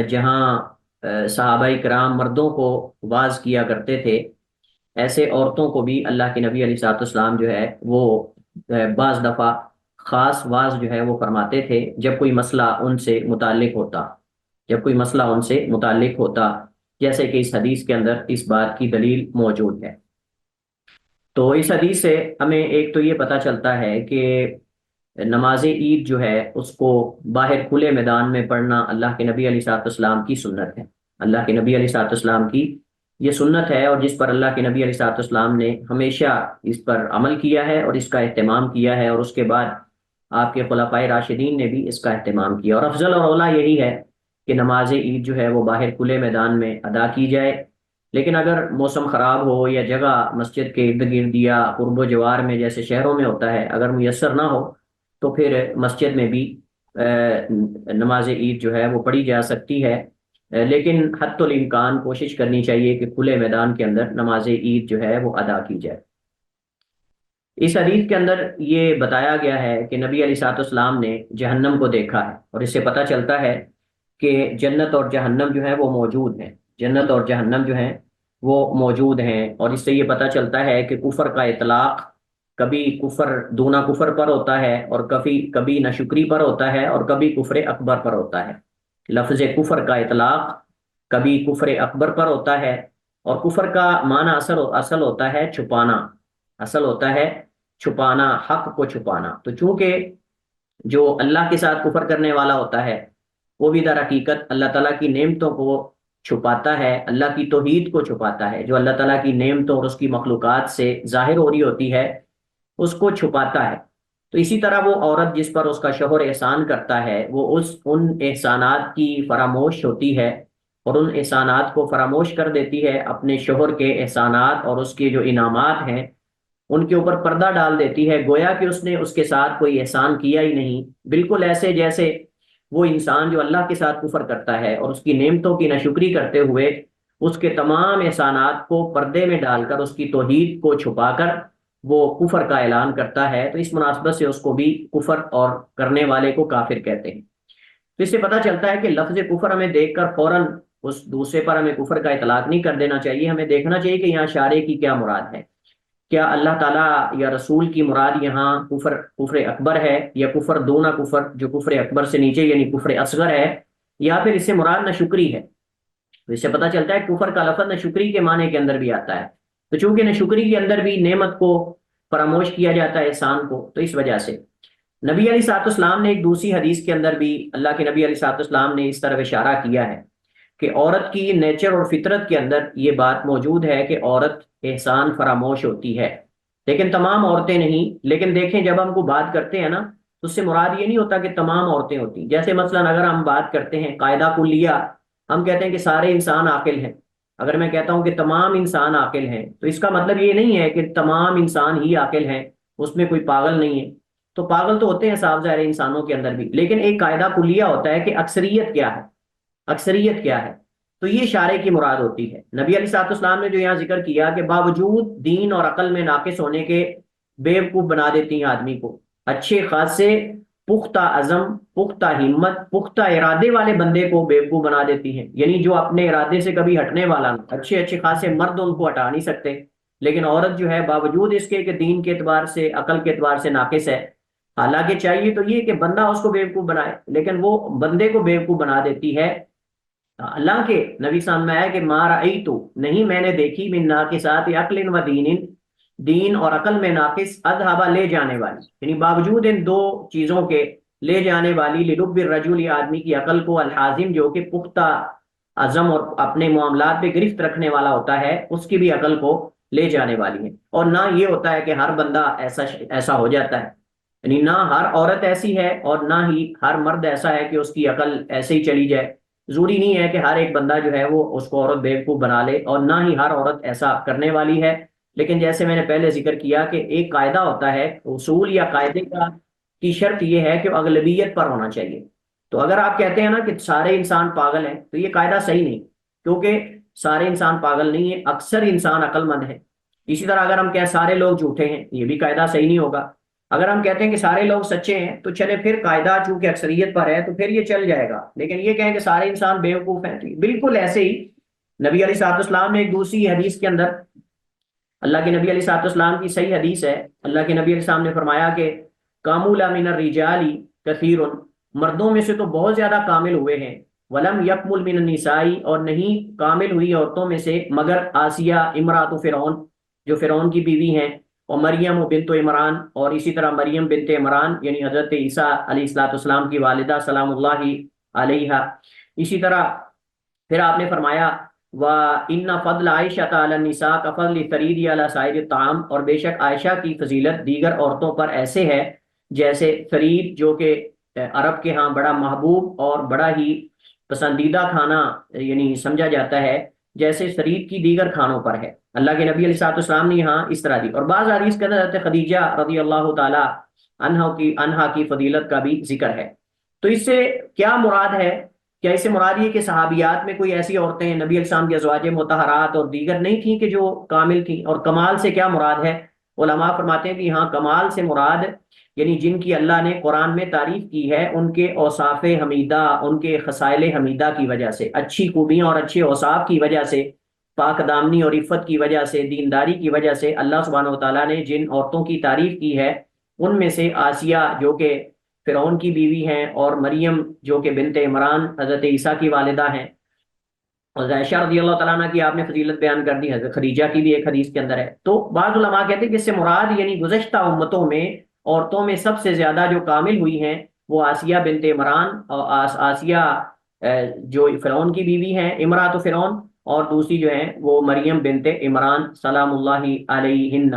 جہاں صحابہ کرام مردوں کو واعظ کیا کرتے تھے، ایسے عورتوں کو بھی اللہ کے نبی علیہ الصلوۃ والسلام جو ہے وہ بعض دفعہ خاص واعظ جو ہے وہ فرماتے تھے جب کوئی مسئلہ ان سے متعلق ہوتا، جب کوئی مسئلہ ان سے متعلق ہوتا، جیسے کہ اس حدیث کے اندر اس بات کی دلیل موجود ہے۔ تو اس حدیث سے ہمیں ایک تو یہ پتہ چلتا ہے کہ نماز عید جو ہے اس کو باہر کھلے میدان میں پڑھنا اللہ کے نبی علیہ الصلوۃ والسلام کی سنت ہے، اللہ کے نبی علیہ الصلوۃ والسلام کی یہ سنت ہے، اور جس پر اللہ کے نبی علیہ الصلوۃ والسلام نے ہمیشہ اس پر عمل کیا ہے اور اس کا اہتمام کیا ہے، اور اس کے بعد آپ کے خلفائے راشدین نے بھی اس کا اہتمام کیا، اور افضل اور اولیٰ یہی ہے کہ نماز عید جو ہے وہ باہر کھلے میدان میں ادا کی جائے، لیکن اگر موسم خراب ہو یا جگہ مسجد کے ارد گرد یا قرب و جوار میں جیسے شہروں میں ہوتا ہے اگر میسر نہ ہو تو پھر مسجد میں بھی نماز عید جو ہے وہ پڑھی جا سکتی ہے، لیکن حتی الامکان کوشش کرنی چاہیے کہ کھلے میدان کے اندر نماز عید جو ہے وہ ادا کی جائے۔ اس حدیث کے اندر یہ بتایا گیا ہے کہ نبی علیہ الصلوۃ والسلام نے جہنم کو دیکھا ہے، اور اس سے پتہ چلتا ہے کہ جنت اور جہنم جو ہے وہ موجود ہیں، جنت اور جہنم جو ہیں وہ موجود ہیں۔ اور اس سے یہ پتہ چلتا ہے کہ کفر کا اطلاق کبھی کفر دونا کفر پر ہوتا ہے، اور کبھی ناشکری پر ہوتا ہے، اور کبھی کفر اکبر پر ہوتا ہے۔ لفظ کفر کا اطلاق کبھی کفر اکبر پر ہوتا ہے، اور کفر کا معنی اصل ہوتا ہے چھپانا، اصل ہوتا ہے چھپانا، حق کو چھپانا۔ تو چونکہ جو اللہ کے ساتھ کفر کرنے والا ہوتا ہے وہ بھی در حقیقت اللہ تعالیٰ کی نعمتوں کو چھپاتا ہے، اللہ کی توحید کو چھپاتا ہے، جو اللہ تعالیٰ کی نعمتوں اور اس کی مخلوقات سے ظاہر ہو رہی ہوتی ہے اس کو چھپاتا ہے۔ تو اسی طرح وہ عورت جس پر اس کا شوہر احسان کرتا ہے وہ ان احسانات کی فراموش ہوتی ہے، اور ان احسانات کو فراموش کر دیتی ہے، اپنے شوہر کے احسانات اور اس کے جو انعامات ہیں ان کے اوپر پردہ ڈال دیتی ہے، گویا کہ اس نے اس کے ساتھ کوئی احسان کیا ہی نہیں، بالکل ایسے جیسے وہ انسان جو اللہ کے ساتھ کفر کرتا ہے اور اس کی نعمتوں کی ناشکری کرتے ہوئے اس کے تمام احسانات کو پردے میں ڈال کر اس کی توحید کو چھپا کر وہ کفر کا اعلان کرتا ہے، تو اس مناسبت سے اس کو بھی کفر اور کرنے والے کو کافر کہتے ہیں۔ تو اس سے پتہ چلتا ہے کہ لفظ کفر ہمیں دیکھ کر فوراً اس دوسرے پر ہمیں کفر کا اطلاق نہیں کر دینا چاہیے، ہمیں دیکھنا چاہیے کہ یہاں شارع کی کیا مراد ہے۔ کیا اللہ تعالیٰ یا رسول کی مراد یہاں کفر اکبر ہے، یا کفر دونا کفر جو کفر اکبر سے نیچے یعنی کفر اصغر ہے، یا پھر اس سے مراد ناشکری ہے؟ تو اس سے پتہ چلتا ہے کفر کا لفظ ناشکری کے معنی کے اندر بھی آتا ہے، تو چونکہ ناشکری کے اندر بھی نعمت کو فراموش کیا جاتا ہے احسان کو، تو اس وجہ سے نبی علیہ الصلوۃ والسلام نے ایک دوسری حدیث کے اندر بھی اللہ کے نبی علیہ الصلوۃ والسلام نے اس طرف اشارہ کیا ہے کہ عورت کی نیچر اور فطرت کے اندر یہ بات موجود ہے کہ عورت احسان فراموش ہوتی ہے، لیکن تمام عورتیں نہیں۔ لیکن دیکھیں جب ہم کو بات کرتے ہیں نا تو اس سے مراد یہ نہیں ہوتا کہ تمام عورتیں ہوتی ہیں، جیسے مثلا اگر ہم بات کرتے ہیں قاعدہ کلیہ، ہم کہتے ہیں کہ سارے انسان عاقل ہیں، اگر میں کہتا ہوں کہ تمام انسان عاقل ہیں تو اس کا مطلب یہ نہیں ہے کہ تمام انسان ہی عاقل ہیں، اس میں کوئی پاگل نہیں ہے، تو پاگل تو ہوتے ہیں صاف ظاہر انسانوں کے اندر بھی، لیکن ایک قاعدہ کلیہ ہوتا ہے کہ اکثریت کیا ہے، اکثریت کیا ہے، تو یہ شارع کی مراد ہوتی ہے۔ نبی علیہ الصلوۃ والسلام نے جو یہاں ذکر کیا کہ باوجود دین اور عقل میں ناقص ہونے کے بیوقوف بنا دیتی ہیں آدمی کو، اچھے خاصے پختہ عزم، پختہ ہمت، پختہ ارادے والے بندے کو بیوقوف بنا دیتی ہیں، یعنی جو اپنے ارادے سے کبھی ہٹنے والا نہ، اچھے اچھے خاصے مرد ان کو ہٹا نہیں سکتے، لیکن عورت جو ہے باوجود اس کے کہ دین کے اعتبار سے عقل کے اعتبار سے ناقص ہے، حالانکہ چاہیے تو یہ کہ بندہ اس کو بیوقوف بنائے، لیکن وہ بندے کو بیوقوف بنا دیتی ہے۔ اللہ کے نبی صلی اللہ علیہ وسلم میں ہے کہ ما رأیتو، نہیں میں نے دیکھی، من ناقصات عقل و دین اور عقل میں ناقص اذهب لے جانے والی، یعنی باوجود ان دو چیزوں کے لے جانے والی، للب الرجل آدمی کی عقل کو، الحازم جو کہ پختہ عزم اور اپنے معاملات پہ گرفت رکھنے والا ہوتا ہے اس کی بھی عقل کو لے جانے والی ہے۔ اور نہ یہ ہوتا ہے کہ ہر بندہ ایسا ہو جاتا ہے، یعنی نہ ہر عورت ایسی ہے اور نہ ہی ہر مرد ایسا ہے کہ اس کی عقل ایسے ہی چلی جائے، ضروری نہیں ہے کہ ہر ایک بندہ جو ہے وہ اس کو عورت بیوقوف بنا لے، اور نہ ہی ہر عورت ایسا کرنے والی ہے، لیکن جیسے میں نے پہلے ذکر کیا کہ ایک قاعدہ ہوتا ہے، اصول یا قاعدے کی شرط یہ ہے کہ اغلبیت پر ہونا چاہیے۔ تو اگر آپ کہتے ہیں نا کہ سارے انسان پاگل ہیں تو یہ قاعدہ صحیح نہیں، کیونکہ سارے انسان پاگل نہیں ہیں، اکثر انسان عقل مند ہیں۔ اسی طرح اگر ہم کہیں سارے لوگ جھوٹے ہیں، یہ بھی قاعدہ صحیح نہیں ہوگا۔ اگر ہم کہتے ہیں کہ سارے لوگ سچے ہیں تو چلے پھر قاعدہ چونکہ اکثریت پر ہے تو پھر یہ چل جائے گا، لیکن یہ کہیں کہ سارے انسان بیوقوف ہیں تو بالکل ایسے ہی نبی علیہ الصلوۃ والسلام نے ایک دوسری حدیث کے اندر، اللہ کے نبی علیہ الصلوۃ والسلام کی صحیح حدیث ہے، اللہ کے نبی علیہ السلام نے فرمایا کہ کامل من الرجال کثیر، مردوں میں سے تو بہت زیادہ کامل ہوئے ہیں، ولم یکمل من النساء، اور نہیں کامل ہوئی عورتوں میں سے مگر آسیہ امرات فرعون، جو فرعون کی بیوی ہیں، اور مریم بنت عمران، اور اسی طرح مریم بنت عمران یعنی حضرت عیسیٰ علیہ الصلوۃ والسلام کی والدہ سلام اللہ علیہا۔ اسی طرح پھر آپ نے فرمایا وَإِنَّ فَضْلَ عَائِشَةَ عَلَى النِّسَاءِ كَفَضْلِ الثَّرِيدِ عَلَى سَائِرِ الطَّعَامِ، اور بے شک عائشہ کی فضیلت دیگر عورتوں پر ایسے ہے جیسے ثرید جو کہ عرب کے ہاں بڑا محبوب اور بڑا ہی پسندیدہ کھانا یعنی سمجھا جاتا ہے، جیسے شریعت کی دیگر کھانوں پر ہے۔ اللہ کے نبی علیہ الصلوۃ والسلام نے یہاں اس طرح دی، اور بعض حدیث کے اندر حضرت خدیجہ رضی اللہ تعالی عنہا کی فضیلت کا بھی ذکر ہے۔ تو اس سے کیا مراد ہے؟ کیا اس سے مراد یہ کہ صحابیات میں کوئی ایسی عورتیں نبی علیہ السلام کی ازواج مطہرات اور دیگر نہیں تھیں کہ جو کامل تھیں؟ اور کمال سے کیا مراد ہے؟ علماء فرماتے ہیں کہ یہاں کمال سے مراد یعنی جن کی اللہ نے قرآن میں تعریف کی ہے ان کے اوصاف حمیدہ، ان کے خصائل حمیدہ کی وجہ سے، اچھی خوبیاں اور اچھے اوصاف کی وجہ سے، پاک دامنی اور عفت کی وجہ سے، دینداری کی وجہ سے اللہ سبحانہ و تعالیٰ نے جن عورتوں کی تعریف کی ہے ان میں سے آسیہ جو کہ فرعون کی بیوی ہیں، اور مریم جو کہ بنت عمران حضرت عیسیٰ کی والدہ ہیں، اور عائشہ رضی اللہ تعالیٰ عنہ کی آپ نے فضیلت بیان کر دی، حضرت خدیجہ کی بھی ایک حدیث کے اندر ہے۔ تو بعض علماء کہتے ہیں کہ اس سے مراد یعنی گزشتہ امتوں میں عورتوں میں سب سے زیادہ جو کامل ہوئی ہیں وہ آسیہ بنت عمران، اور آسیہ جو فرعون کی بیوی ہیں، امرات فرعون، اور دوسری جو ہیں وہ مریم بنت عمران سلام اللہ علیہن،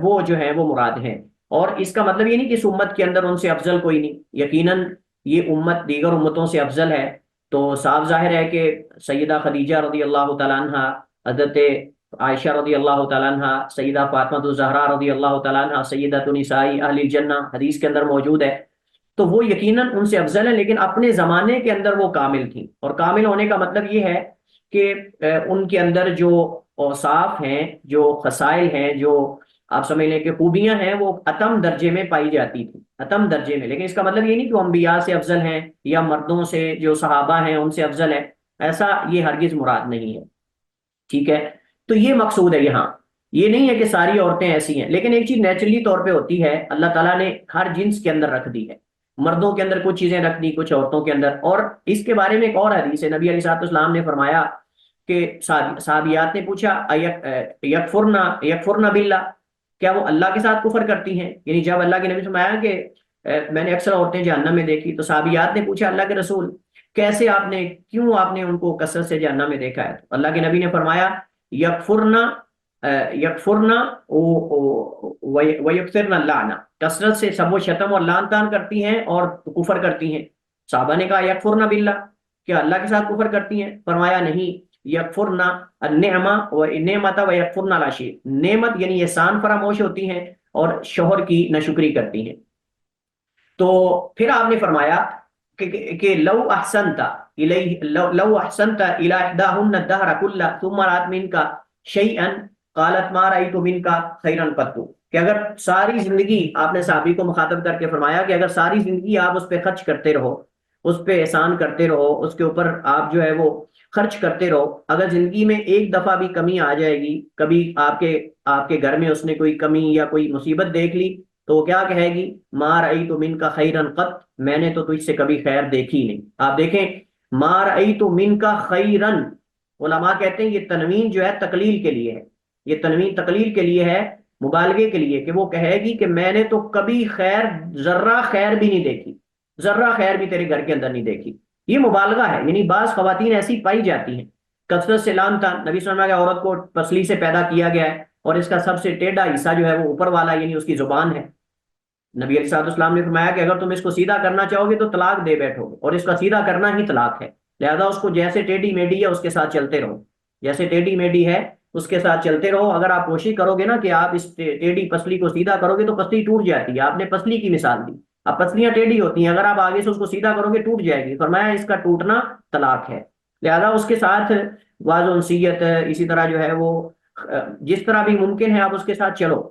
وہ جو ہیں وہ مراد ہیں۔ اور اس کا مطلب یہ نہیں کہ اس امت کے اندر ان سے افضل کوئی نہیں، یقیناً یہ امت دیگر امتوں سے افضل ہے۔ تو صاف ظاہر ہے کہ سیدہ خدیجہ رضی اللہ تعالیٰ عنہ، حضرت عائشہ رضی اللہ تعالیٰ عنہ، سیدہ فاطمہ الزہرا رضی اللہ تعالیٰ عنہ سیدۃ نساء اہل الجنہ حدیث کے اندر موجود ہے، تو وہ یقیناً ان سے افضل ہیں، لیکن اپنے زمانے کے اندر وہ کامل تھیں۔ اور کامل ہونے کا مطلب یہ ہے کہ ان کے اندر جو اوصاف ہیں، جو خصائل ہیں، جو آپ سمجھ لیں کہ خوبیاں ہیں، وہ اتم درجے میں پائی جاتی تھی، اتم درجے میں۔ لیکن اس کا مطلب یہ نہیں کہ وہ انبیاء سے افضل ہیں یا مردوں سے جو صحابہ ہیں ان سے افضل ہے، ایسا یہ ہرگز مراد نہیں ہے، ٹھیک ہے؟ تو یہ مقصود ہے یہاں، یہ نہیں ہے کہ ساری عورتیں ایسی ہیں، لیکن ایک چیز نیچرلی طور پہ ہوتی ہے، اللہ تعالیٰ نے ہر جنس کے اندر رکھ دی ہے، مردوں کے اندر کچھ چیزیں رکھ دی، کچھ عورتوں کے اندر۔ اور اس کے بارے میں ایک اور حدیث ہے، نبی علیہ الصلوۃ والسلام نے فرمایا کہ صحابیات نے پوچھا یکفرن باللہ، کیا وہ اللہ کے ساتھ کفر کرتی ہیں؟ یعنی جب اللہ کے نبی سے فرمایا کہ میں نے اکثر عورتیں جہنم میں دیکھی، تو صحابیات نے پوچھا اللہ کے رسول کیسے، کیوں آپ نے ان کو کثرت سے جہنم میں دیکھا ہے؟ تو اللہ کے نبی نے فرمایا یکفرن ویکثرن اللعنہ، کثرت سے سب و شتم اور لعن طعن کرتی ہیں اور کفر کرتی ہیں۔ صحابہ نے کہا یکفرن باللہ، کیا اللہ کے ساتھ کفر کرتی ہیں؟ فرمایا نہیں، یکفرن النعمہ و نعمت و یکفرن العشیر، نعمت یعنی احسان فراموش ہوتی ہیں اور شوہر کی ناشکری کرتی ہیں۔ تو پھر آپ نے فرمایا کہ لو احسنت لو احسنت الی احداہن الدہر کلہ ثم رأت منک شیئا قالت ما رأیت منک خیرا قط، کہ اگر ساری زندگی، آپ نے صحابی کو مخاطب کر کے فرمایا کہ اگر ساری زندگی آپ اس پہ خرچ کرتے رہو، اس پہ احسان کرتے رہو، اس کے اوپر آپ جو ہے وہ خرچ کرتے رہو، اگر زندگی میں ایک دفعہ بھی کمی آ جائے گی، کبھی آپ کے گھر میں اس نے کوئی کمی یا کوئی مصیبت دیکھ لی، تو وہ کیا کہے گی؟ ما رأیت منک خیرا قط، میں نے تو تجھ سے کبھی خیر دیکھی نہیں۔ آپ دیکھیں ما رأیت منک خیرا، علماء کہتے ہیں یہ تنوین جو ہے تقلیل کے لیے ہے، یہ تنوین تقلیل کے لیے ہے، مبالغے کے لیے، کہ وہ کہے گی کہ میں نے تو کبھی خیر، ذرہ خیر بھی نہیں دیکھی، ذرہ خیر بھی تیرے گھر کے اندر نہیں دیکھی۔ یہ مبالغہ ہے، یعنی بعض خواتین ایسی پائی جاتی ہیں کثرت سے لعن طعن۔ نبی صلی اللہ علیہ وسلم نے عورت کو پسلی سے پیدا کیا گیا ہے، اور اس کا سب سے ٹیڑھا حصہ جو ہے وہ اوپر والا یعنی اس کی زبان ہے۔ نبی علیہ السلام نے فرمایا کہ اگر تم اس کو سیدھا کرنا چاہو گے تو طلاق دے بیٹھو گے، اور اس کا سیدھا کرنا ہی طلاق ہے، لہذا اس کو جیسے ٹیڑھی میڈی ہے اس کے ساتھ چلتے رہو، جیسے ٹیڑھی میڈی ہے اس کے ساتھ چلتے رہو۔ اگر آپ کوشش کرو گے نا کہ آپ اس ٹیڑھی پسلی کو سیدھا کرو گے تو پسلی ٹوٹ جاتی ہے۔ آپ نے پسلی کی مثال دی، اب پسلیاں ٹیڑھی ہوتی ہیں، اگر آپ آگے سے اس کو سیدھا کرو گے ٹوٹ جائے گی، فرمایا اس کا ٹوٹنا طلاق ہے، لہذا اس کے ساتھ واضح انسیت، اسی طرح جو ہے وہ جس طرح بھی ممکن ہے آپ اس کے ساتھ چلو،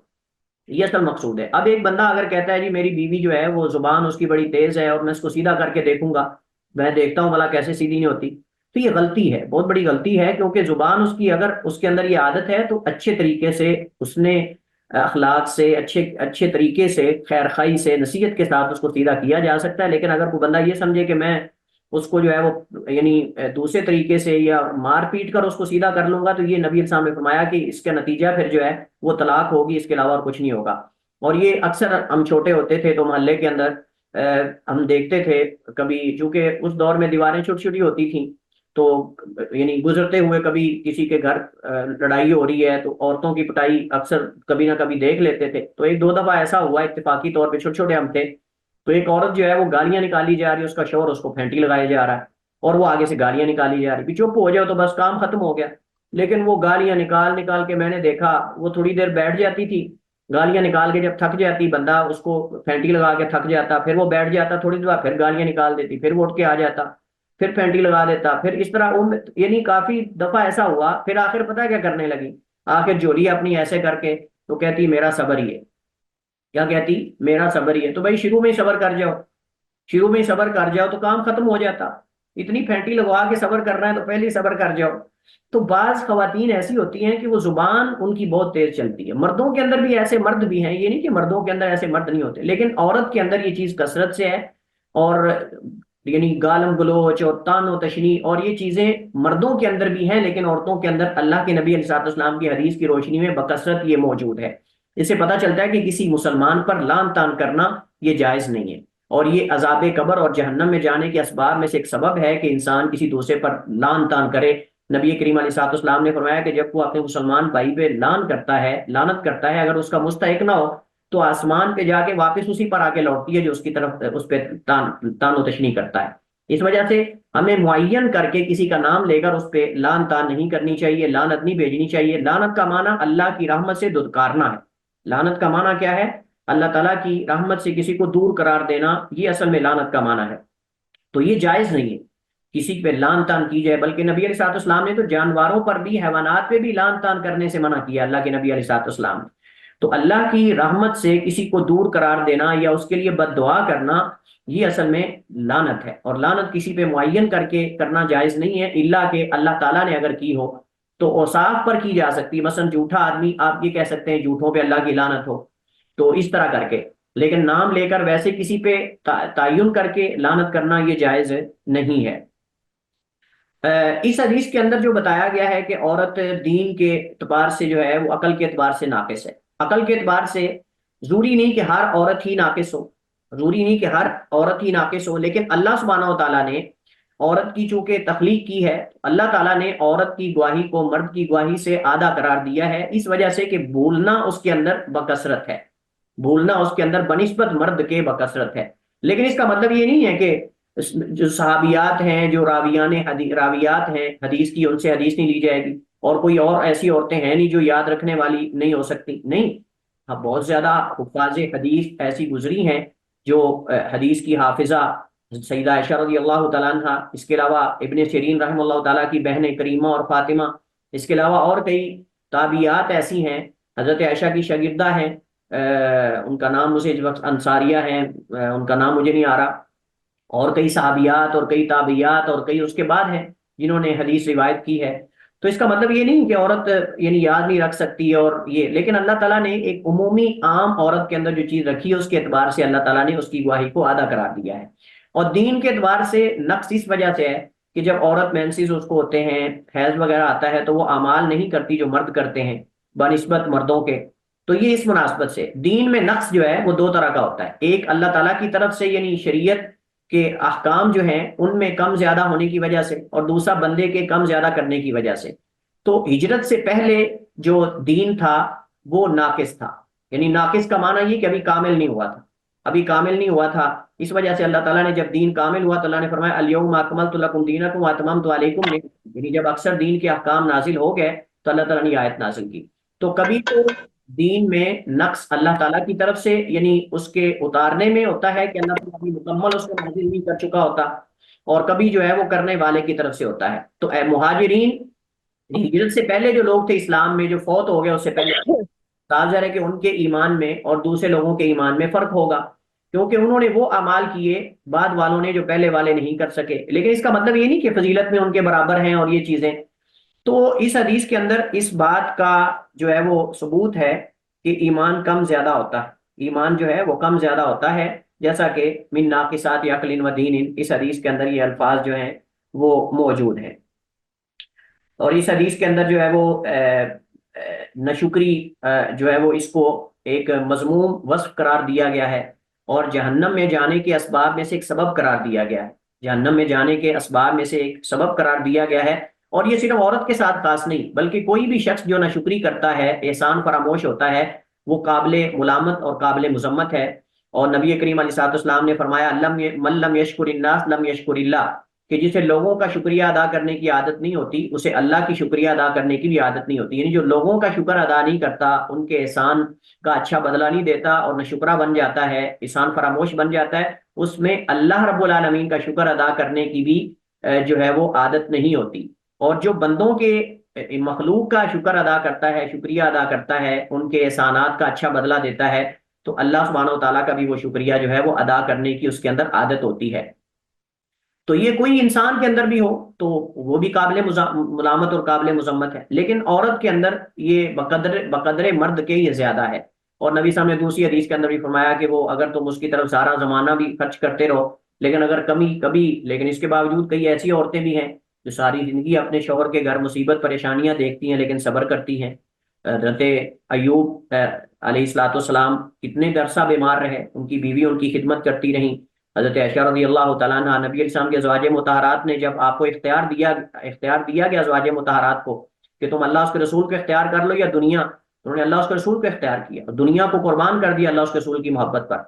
یہ اصل مقصود ہے۔ اب ایک بندہ اگر کہتا ہے جی میری بیوی جو ہے وہ زبان اس کی بڑی تیز ہے اور میں اس کو سیدھا کر کے دیکھوں گا، میں دیکھتا ہوں بھلا کیسے سیدھی نہیں ہوتی، تو یہ غلطی ہے، بہت بڑی غلطی ہے، کیونکہ زبان اس کی اگر اس کے اندر یہ عادت ہے تو اچھے طریقے سے اس نے اخلاق سے، اچھے طریقے سے، خیر خواہی سے، نصیحت کے ساتھ اس کو سیدھا کیا جا سکتا ہے۔ لیکن اگر کوئی بندہ یہ سمجھے کہ میں اس کو جو ہے وہ یعنی دوسرے طریقے سے یا مار پیٹ کر اس کو سیدھا کر لوں گا، تو یہ نبی السلام نے فرمایا کہ اس کا نتیجہ پھر جو ہے وہ طلاق ہوگی، اس کے علاوہ اور کچھ نہیں ہوگا۔ اور یہ اکثر ہم چھوٹے ہوتے تھے تو محلے کے اندر ہم دیکھتے تھے، کبھی چونکہ اس دور میں دیواریں چھوٹی چھوٹی ہوتی تھیں، تو یعنی گزرتے ہوئے کبھی کسی کے گھر لڑائی ہو رہی ہے تو عورتوں کی پٹائی اکثر کبھی نہ کبھی دیکھ لیتے تھے۔ تو ایک دو دفعہ ایسا ہوا اتفاقی طور پہ، چھوٹے چھوٹے ہم تھے، تو ایک عورت جو ہے وہ گالیاں نکالی جا رہی ہے، اس کا شوہر اس کو پھینٹی لگایا جا رہا ہے، اور وہ آگے سے گالیاں نکالی جا رہی، بھی چپ ہو جاؤ تو بس کام ختم ہو گیا. لیکن وہ گالیاں نکال نکال کے میں نے دیکھا وہ تھوڑی دیر بیٹھ جاتی تھی، گالیاں نکال کے جب تھک جاتی بندہ اس کو پھینٹی لگا کے تھک جاتا، پھر وہ بیٹھ جاتا تھوڑی دیر بعد پھر گالیاں نکال دیتی، پھر وہ اٹھ کے آ جاتا، پھر پھینٹی لگا دیتا، پھر اس طرح یعنی کافی دفعہ ایسا ہوا. پھر آخر پتہ کیا کرنے لگی، آخر جوڑی اپنی ایسے کر کے تو کہتی میرا صبر ہی ہے. کیا کہتی؟ میرا صبر ہی ہے. تو بھائی شروع میں ہی صبر کر جاؤ، شروع میں ہی صبر کر جاؤ تو کام ختم ہو جاتا. اتنی پھینٹی لگوا کے صبر کرنا ہے تو پہلے ہی صبر کر جاؤ. تو بعض خواتین ایسی ہوتی ہیں کہ وہ زبان ان کی بہت تیز چلتی ہے. مردوں کے اندر بھی ایسے مرد بھی ہیں، یہ نہیں کہ مردوں کے اندر ایسے مرد نہیں ہوتے، لیکن عورت کے اندر یہ چیز کثرت سے ہے. اور یعنی گالم گلوچ اور تان و تشنی اور یہ چیزیں مردوں کے اندر بھی ہیں، لیکن عورتوں کے اندر اللہ کے نبی علیہ الصلوۃ والسلام کی حدیث کی روشنی میں بکثرت یہ موجود ہے. اس سے پتہ چلتا ہے کہ کسی مسلمان پر لعن طعن کرنا یہ جائز نہیں ہے، اور یہ عذاب قبر اور جہنم میں جانے کے اسباب میں سے ایک سبب ہے کہ انسان کسی دوسرے پر لعن طعن کرے. نبی کریم علیہ الصلوۃ والسلام نے فرمایا کہ جب وہ اپنے مسلمان بھائی پہ لعن کرتا ہے، لعنت کرتا ہے، اگر اس کا مستحق نہ ہو تو آسمان پہ جا کے واپس اسی پر آ کے لوٹتی ہے جو اس کی طرف اس پہ تان و تشنیع کرتا ہے. اس وجہ سے ہمیں معین کر کے کسی کا نام لے کر اس پہ لعن طعن نہیں کرنی چاہیے، لعنت نہیں بھیجنی چاہیے. لعنت کا معنی اللہ کی رحمت سے دھتکارنا ہے. لعنت کا معنی کیا ہے؟ اللہ تعالیٰ کی رحمت سے کسی کو دور قرار دینا، یہ اصل میں لعنت کا معنی ہے. تو یہ جائز نہیں ہے کسی پہ لعن طعن کی جائے، بلکہ نبی علیہ الصلوۃ والسلام نے تو جانوروں پر بھی، حیوانات پہ بھی لعن طعن کرنے سے منع کیا اللہ کے نبی علیہ الصلوۃ والسلام نے. تو اللہ کی رحمت سے کسی کو دور قرار دینا یا اس کے لیے بد دعا کرنا یہ اصل میں لعنت ہے، اور لعنت کسی پہ معین کر کے کرنا جائز نہیں ہے، الا کہ اللہ تعالیٰ نے اگر کی ہو تو اوصاف پر کی جا سکتی. مثلا جھوٹا آدمی، آپ یہ کہہ سکتے ہیں جھوٹوں پہ اللہ کی لعنت ہو، تو اس طرح کر کے، لیکن نام لے کر ویسے کسی پہ تعین کر کے لعنت کرنا یہ جائز نہیں ہے. اس حدیث کے اندر جو بتایا گیا ہے کہ عورت دین کے اعتبار سے جو ہے وہ عقل کے اعتبار سے ناقص ہے. عقل کے اعتبار سے ضروری نہیں کہ ہر عورت ہی ناقص ہو، ضروری نہیں کہ ہر عورت ہی ناقص ہو، لیکن اللہ سبحانہ و تعالیٰ نے عورت کی چونکہ تخلیق کی ہے، اللہ تعالیٰ نے عورت کی گواہی کو مرد کی گواہی سے آدھا قرار دیا ہے، اس وجہ سے کہ بولنا اس کے اندر بکثرت ہے، بولنا اس کے اندر بنسبت مرد کے بکثرت ہے. لیکن اس کا مطلب یہ نہیں ہے کہ جو صحابیات ہیں، جو راویات ہیں حدیث کی، ان سے حدیث نہیں لی جائے گی، اور کوئی اور ایسی عورتیں ہیں نہیں جو یاد رکھنے والی نہیں ہو سکتی. نہیں، ہاں بہت زیادہ حفاظ حدیث ایسی گزری ہیں جو حدیث کی حافظہ سیدہ عائشہ رضی اللہ تعالیٰ عنہ، اس کے علاوہ ابن سیرین رحمہ اللہ تعالیٰ کی بہنیں کریمہ اور فاطمہ، اس کے علاوہ اور کئی تابعیات ایسی ہیں، حضرت عائشہ کی شاگردہ ہیں، ان کا نام مجھے اس وقت انصاریہ ہیں، ان کا نام مجھے نہیں آ رہا، اور کئی صحابیات اور کئی تابعیات اور کئی اس کے بعد ہیں جنہوں نے حدیث روایت کی ہے. تو اس کا مطلب یہ نہیں کہ عورت یعنی یاد نہیں رکھ سکتی اور یہ، لیکن اللہ تعالیٰ نے ایک عمومی عام عورت کے اندر جو چیز رکھی ہے اس کے اعتبار سے اللہ تعالیٰ نے اس کی گواہی کو آدھا قرار دیا ہے. اور دین کے اعتبار سے نقص اس وجہ سے ہے کہ جب عورت مینسز اس کو ہوتے ہیں، حیض وغیرہ آتا ہے، تو وہ اعمال نہیں کرتی جو مرد کرتے ہیں بنسبت مردوں کے. تو یہ اس مناسبت سے دین میں نقص جو ہے وہ دو طرح کا ہوتا ہے. ایک اللہ تعالیٰ کی طرف سے یعنی شریعت کہ احکام جو ہیں ان میں کم زیادہ ہونے کی وجہ سے، اور دوسرا بندے کے کم زیادہ کرنے کی وجہ سے. تو ہجرت سے پہلے جو دین تھا وہ ناقص تھا، یعنی ناقص کا معنی یہ کہ ابھی کامل نہیں ہوا تھا، ابھی کامل نہیں ہوا تھا. اس وجہ سے اللہ تعالیٰ نے جب دین کامل ہوا تو اللہ نے فرمایا الیوم اکملت لکم دینکم واتممت علیکم نعمتی، یعنی جب اکثر دین کے احکام نازل ہو گئے تو اللہ تعالیٰ نے یہ آیت نازل کی. تو کبھی تو دین میں نقص اللہ تعالیٰ کی طرف سے یعنی اس کے اتارنے میں ہوتا ہے کہ اللہ تعالیٰ ابھی مکمل اس کو نازل نہیں کر چکا ہوتا، اور کبھی جو ہے وہ کرنے والے کی طرف سے ہوتا ہے. تو اے مہاجرین، ہجرت سے پہلے جو لوگ تھے اسلام میں جو فوت ہو گئے اس سے پہلے، صاف ظاہر ہے کہ ان کے ایمان میں اور دوسرے لوگوں کے ایمان میں فرق ہوگا، کیونکہ انہوں نے وہ اعمال کیے بعد والوں نے جو پہلے والے نہیں کر سکے. لیکن اس کا مطلب یہ نہیں کہ فضیلت میں ان کے برابر ہیں اور یہ چیزیں. تو اس حدیث کے اندر اس بات کا جو ہے وہ ثبوت ہے کہ ایمان کم زیادہ ہوتا ہے، ایمان جو ہے وہ کم زیادہ ہوتا ہے، جیسا کہ من ناقصات عقل و دین، اس حدیث کے اندر یہ الفاظ جو ہیں وہ موجود ہیں. اور اس حدیث کے اندر جو ہے وہ نشکری جو ہے وہ اس کو ایک مذموم وصف قرار دیا گیا ہے، اور جہنم میں جانے کے اسباب میں سے ایک سبب قرار دیا گیا ہے، جہنم میں جانے کے اسباب میں سے ایک سبب قرار دیا گیا ہے. اور یہ صرف عورت کے ساتھ خاص نہیں، بلکہ کوئی بھی شخص جو ناشکری کرتا ہے، احسان فراموش ہوتا ہے، وہ قابل ملامت اور قابل مذمت ہے. اور نبی کریم علیہ الصلوۃ والسلام نے فرمایا من لم یشکر الناس لم یشکر اللہ، کہ جسے لوگوں کا شکریہ ادا کرنے کی عادت نہیں ہوتی اسے اللہ کی شکریہ ادا کرنے کی بھی عادت نہیں ہوتی. یعنی جو لوگوں کا شکر ادا نہیں کرتا، ان کے احسان کا اچھا بدلہ نہیں دیتا اور نہ شکرہ بن جاتا ہے، احسان فراموش بن جاتا ہے، اس میں اللہ رب العالمین کا شکر ادا کرنے کی بھی جو ہے وہ عادت نہیں ہوتی. اور جو بندوں کے مخلوق کا شکر ادا کرتا ہے، شکریہ ادا کرتا ہے، ان کے احسانات کا اچھا بدلہ دیتا ہے، تو اللہ سبحانہ و تعالیٰ کا بھی وہ شکریہ جو ہے وہ ادا کرنے کی اس کے اندر عادت ہوتی ہے. تو یہ کوئی انسان کے اندر بھی ہو تو وہ بھی قابل ملامت اور قابل مذمت ہے، لیکن عورت کے اندر یہ بقدر مرد کے یہ زیادہ ہے. اور نبی صاحب نے دوسری حدیث کے اندر بھی فرمایا کہ وہ اگر تم اس کی طرف سارا زمانہ بھی خرچ کرتے رہو، لیکن اگر کبھی لیکن اس کے باوجود کئی ایسی عورتیں بھی ہیں جو ساری زندگی اپنے شوہر کے گھر مصیبت پریشانیاں دیکھتی ہیں لیکن صبر کرتی ہیں. حضرت ایوب علیہ الصلوۃ والسلام کتنے عرصہ بیمار رہے، ان کی بیوی ان کی خدمت کرتی رہیں. حضرت عائشہ رضی اللہ تعالیٰ عنہ، نبی علیہ السلام کے ازواج مطہرات نے جب آپ کو اختیار دیا گیا ازواج مطہرات کو کہ تم اللہ اس کے رسول کو اختیار کر لو یا دنیا، انہوں نے اللہ اس کے رسول کو اختیار کیا اور دنیا کو قربان کر دیا اللہ اس کے رسول کی محبت پر.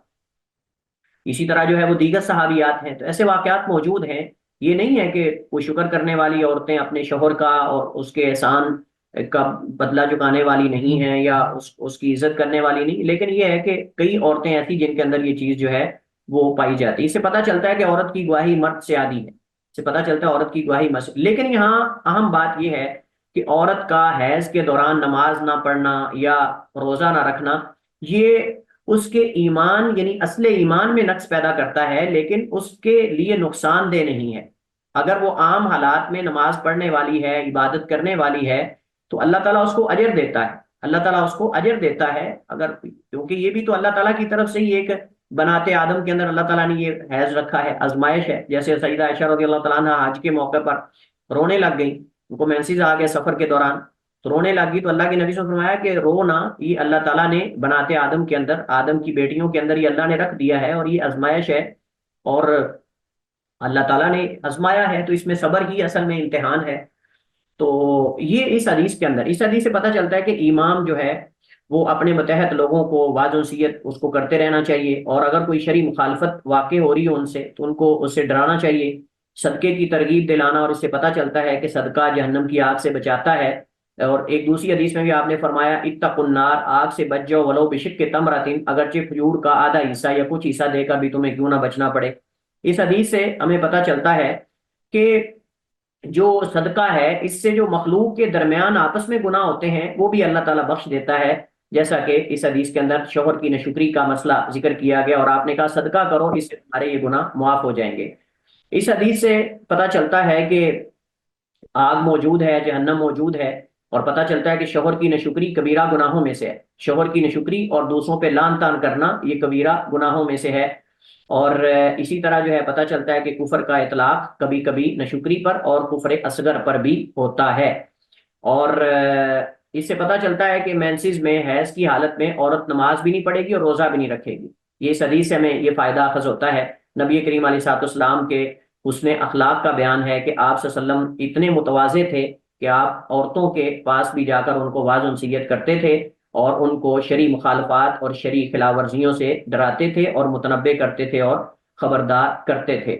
اسی طرح جو ہے وہ دیگر صحابیات ہیں. تو ایسے واقعات موجود ہیں. یہ نہیں ہے کہ وہ شکر کرنے والی عورتیں اپنے شوہر کا اور اس کے احسان کا بدلہ چکانے والی نہیں ہیں یا اس کی عزت کرنے والی نہیں، لیکن یہ ہے کہ کئی عورتیں ایسی جن کے اندر یہ چیز جو ہے وہ پائی جاتی ہے. اس سے پتہ چلتا ہے کہ عورت کی گواہی مرد سے عادی ہے، اس سے پتہ چلتا ہے عورت کی گواہی مرد سے. لیکن یہاں اہم بات یہ ہے کہ عورت کا حیض کے دوران نماز نہ پڑھنا یا روزہ نہ رکھنا یہ اس کے ایمان یعنی اصل ایمان میں نقص پیدا کرتا ہے، لیکن اس کے لیے نقصان دہ نہیں ہے. اگر وہ عام حالات میں نماز پڑھنے والی ہے، عبادت کرنے والی ہے، تو اللہ تعالیٰ اس کو اجر دیتا ہے. اللہ تعالیٰ اس کو اجر دیتا ہے، اگر کیونکہ یہ بھی تو اللہ تعالیٰ کی طرف سے ہی ایک بناتے آدم کے اندر اللہ تعالیٰ نے یہ حیض رکھا ہے، آزمائش ہے. جیسے سیدہ عائشہ رضی اللہ تعالیٰ عنہ حج کے موقع پر رونے لگ گئی، ان کو مینسز آ گیا سفر کے دوران، تو رونے لگ گئی. تو اللہ کے نبی صلی اللہ علیہ وسلم نے فرمایا کہ رو نہ، یہ اللہ تعالیٰ نے بناتے آدم کے اندر، آدم کی بیٹیوں کے اندر یہ اللہ نے رکھ دیا ہے اور یہ آزمائش ہے اور اللہ تعالیٰ نے آزمایا ہے، تو اس میں صبر ہی اصل میں امتحان ہے. تو یہ اس حدیث کے اندر، اس حدیث سے پتہ چلتا ہے کہ امام جو ہے وہ اپنے متحد لوگوں کو واعظ و نصیحت اس کو کرتے رہنا چاہیے، اور اگر کوئی شرعی مخالفت واقع ہو رہی ہو ان سے تو ان کو اس سے ڈرانا چاہیے، صدقے کی ترغیب دلانا. اور اس سے پتہ چلتا ہے کہ صدقہ جہنم کی آگ سے بچاتا ہے. اور ایک دوسری حدیث میں بھی آپ نے فرمایا اتقوا النار، آگ سے بچ جاؤ ولو بشق تمرۃ، اگرچہ کھجور کا آدھا حصہ یا کچھ حصہ دے کر بھی تمہیں کیوں نہ بچنا پڑے. اس حدیث سے ہمیں پتہ چلتا ہے کہ جو صدقہ ہے اس سے جو مخلوق کے درمیان آپس میں گناہ ہوتے ہیں وہ بھی اللہ تعالیٰ بخش دیتا ہے، جیسا کہ اس حدیث کے اندر شوہر کی ناشکری کا مسئلہ ذکر کیا گیا اور آپ نے کہا صدقہ کرو، اس سے تمہارے یہ گناہ معاف ہو جائیں گے. اس حدیث سے پتہ چلتا ہے کہ آگ موجود ہے، جہنم موجود ہے، اور پتہ چلتا ہے کہ شوہر کی ناشکری کبیرہ گناہوں میں سے ہے. شوہر کی ناشکری اور دوسروں پہ لعن طعن کرنا یہ کبیرہ گناہوں میں سے ہے. اور اسی طرح جو ہے پتہ چلتا ہے کہ کفر کا اطلاق کبھی کبھی ناشکری پر اور کفر اصغر پر بھی ہوتا ہے. اور اس سے پتہ چلتا ہے کہ مینسز میں حیض کی حالت میں عورت نماز بھی نہیں پڑھے گی اور روزہ بھی نہیں رکھے گی. یہ اس حدیث سے ہمیں یہ فائدہ اخذ ہوتا ہے. نبی کریم علیہ الصلوۃ والسلام کے حسن اخلاق کا بیان ہے کہ آپ صلی اللہ علیہ وسلم اتنے متواضع تھے کہ آپ عورتوں کے پاس بھی جا کر ان کو واعظ و نصیحت کرتے تھے اور ان کو شرعی مخالفات اور شرعی خلاف ورزیوں سے ڈراتے تھے اور متنبہ کرتے تھے اور خبردار کرتے تھے.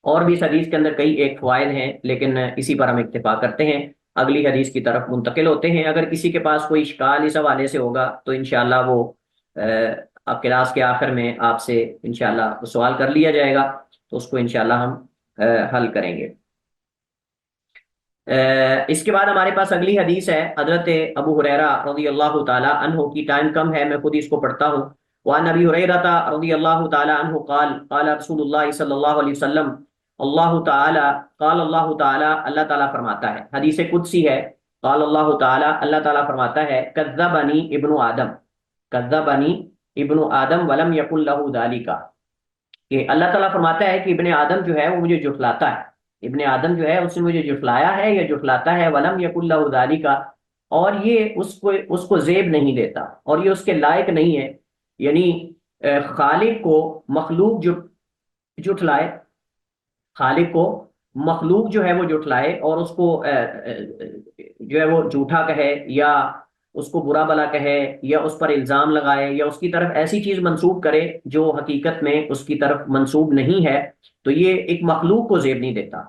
اور بھی اس حدیث کے اندر کئی ایک فوائد ہیں، لیکن اسی پر ہم اکتفا کرتے ہیں، اگلی حدیث کی طرف منتقل ہوتے ہیں. اگر کسی کے پاس کوئی اشکال اس حوالے سے ہوگا تو انشاءاللہ وہ کلاس کے آخر میں آپ سے انشاءاللہ سوال کر لیا جائے گا، تو اس کو انشاءاللہ ہم حل کریں گے. اس کے بعد ہمارے پاس اگلی حدیث ہے حضرت ابو ہریرہ رضی اللہ تعالی عنہ کی. ٹائم کم ہے، میں خود اس کو پڑھتا ہوں. وعن ابی ہریرہ رضی اللہ تعالی عنہ قال قال رسول اللہ صلی اللہ علیہ وسلم اللہ تعالی قال اللہ تعالی، اللہ تعالیٰ فرماتا ہے، حدیث قدسی ہے. قال اللہ تعالی، اللہ تعالیٰ فرماتا ہے کذبنی ابن آدم، کذبنی ابن آدم ولم یقل لہ ذالک، کہ اللہ تعالیٰ فرماتا ہے کہ ابن آدم جو ہے وہ مجھے جھٹلاتا ہے، ابن آدم جو ہے اس نے مجھے جھٹلایا ہے یا جھٹلاتا ہے، ولم یقل لہ ذالک، اور یہ اس کو زیب نہیں دیتا اور یہ اس کے لائق نہیں ہے. یعنی خالق کو مخلوق جھٹلائے، خالق کو مخلوق جو ہے وہ جھٹلائے اور اس کو جو ہے وہ جھوٹا کہے یا اس کو برا بلا کہے یا اس پر الزام لگائے یا اس کی طرف ایسی چیز منسوب کرے جو حقیقت میں اس کی طرف منسوب نہیں ہے، تو یہ ایک مخلوق کو زیب نہیں دیتا،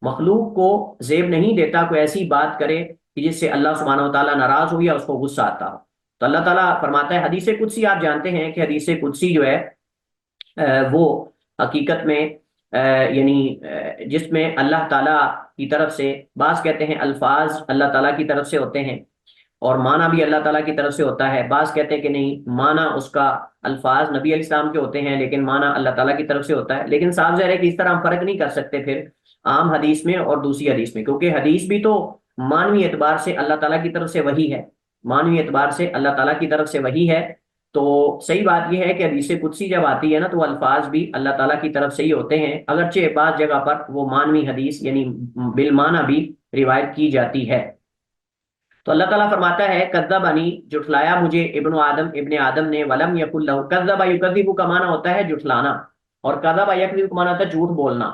مخلوق کو زیب نہیں دیتا کوئی ایسی بات کرے کہ جس سے اللہ سبحانہ و تعالیٰ ناراض ہو یا اس کو غصہ آتا ہو۔ تو اللہ تعالیٰ فرماتا ہے حدیث قدسی، آپ جانتے ہیں کہ حدیث قدسی جو ہے وہ حقیقت میں جس میں اللہ تعالیٰ کی طرف سے، بعض کہتے ہیں الفاظ اللہ تعالیٰ کی طرف سے ہوتے ہیں اور معنی بھی اللہ تعالیٰ کی طرف سے ہوتا ہے، بعض کہتے ہیں کہ نہیں، معنی اس کا الفاظ نبی علیہ السلام کے ہوتے ہیں لیکن معنی اللہ تعالیٰ کی طرف سے ہوتا ہے۔ لیکن صاف ظاہر ہے کہ اس طرح ہم فرق نہیں کر سکتے پھر عام حدیث میں اور دوسری حدیث میں، کیونکہ حدیث بھی تو معنوی اعتبار سے اللہ تعالیٰ کی طرف سے وحی ہے، معنوی اعتبار سے اللہ تعالیٰ کی طرف سے وحی ہے۔ تو صحیح بات یہ ہے کہ حدیث قدسی جب آتی ہے نا تو وہ الفاظ بھی اللہ تعالیٰ کی طرف سے ہی ہوتے ہیں، اگرچہ بعض جگہ پر وہ معنوی حدیث یعنی بالمعنی بھی روایت کی جاتی ہے۔ تو اللہ تعالیٰ فرماتا ہے کذبنی، جھٹلایا مجھے ابن آدم نے، ولم یکن لہ، کذب یکذب کا معنی ہوتا ہے جھٹلانا، اور کذب یکذب کا معنی ہوتا ہے جھوٹ بولنا،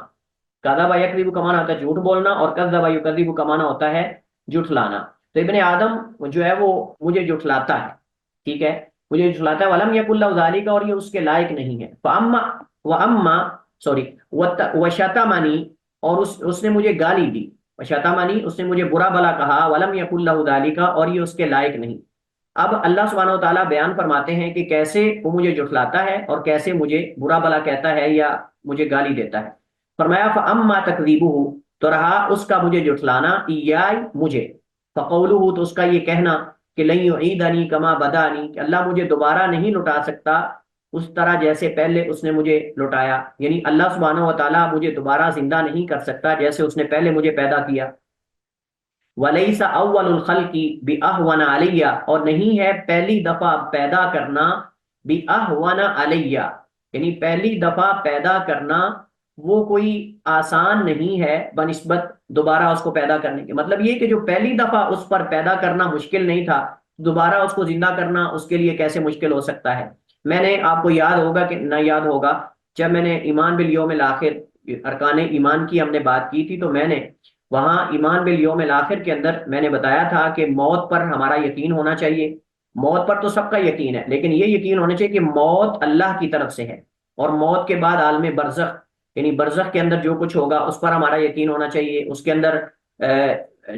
کذب یکذب کا معنی ہوتا ہے جھوٹ بولنا، اور کذب یکذب کا معنی ہوتا ہے جھٹلانا۔ تو ابن آدم جو ہے وہ مجھے جھٹلاتا ہے، ٹھیک ہے، مجھے جھٹلاتا ہے، ولم یکن لہ ذالک، اور یہ اس کے لائق نہیں ہے، وشتمنی، اور اس نے مجھے گالی دی، وشتمنی، اس نے مجھے برا بلا کہا، ولم یکن لہ ذالک، اور یہ اس کے لائق نہیں۔ اب اللہ سبحانہ و تعالیٰ بیان فرماتے ہیں کہ کیسے وہ مجھے جھٹلاتا ہے اور کیسے مجھے برا بلا کہتا ہے یا مجھے گالی دیتا ہے۔ فرمایا فاما تکذیبہ، تو رہا اس کا مجھے جھٹلانا، ایائی، مجھے، فقولہ، تو اس کا یہ کہنا کہ لن یعیدنی کما بدانی، کہ اللہ مجھے دوبارہ نہیں لٹا سکتا اس طرح جیسے پہلے اس نے مجھے لٹایا، یعنی اللہ سبحانہ و تعالیٰ مجھے دوبارہ زندہ نہیں کر سکتا جیسے اس نے پہلے مجھے پیدا کیا۔ وَلَيْسَ أَوَّلُ الْخَلْقِ بِأَهْوَنَ عَلَيَّ، اور نہیں ہے پہلی دفعہ پیدا کرنا بِأَهْوَنَ عَلَيَّ، یعنی پہلی دفعہ پیدا کرنا وہ کوئی آسان نہیں ہے بنسبت دوبارہ اس کو پیدا کرنے کے، مطلب یہ کہ جو پہلی دفعہ اس پر پیدا کرنا مشکل نہیں تھا، دوبارہ اس کو زندہ کرنا اس کے لیے کیسے مشکل ہو سکتا ہے۔ میں نے، آپ کو یاد ہوگا کہ نہ یاد ہوگا، جب میں نے ایمان بالیوم الاخر، ارکان ایمان کی ہم نے بات کی تھی، تو میں نے وہاں ایمان بالیوم الاخر کے اندر میں نے بتایا تھا کہ موت پر ہمارا یقین ہونا چاہیے، موت پر تو سب کا یقین ہے، لیکن یہ یقین ہونا چاہیے کہ موت اللہ کی طرف سے ہے، اور موت کے بعد عالم برزخ، یعنی برزخ کے اندر جو کچھ ہوگا اس پر ہمارا یقین ہونا چاہیے، اس کے اندر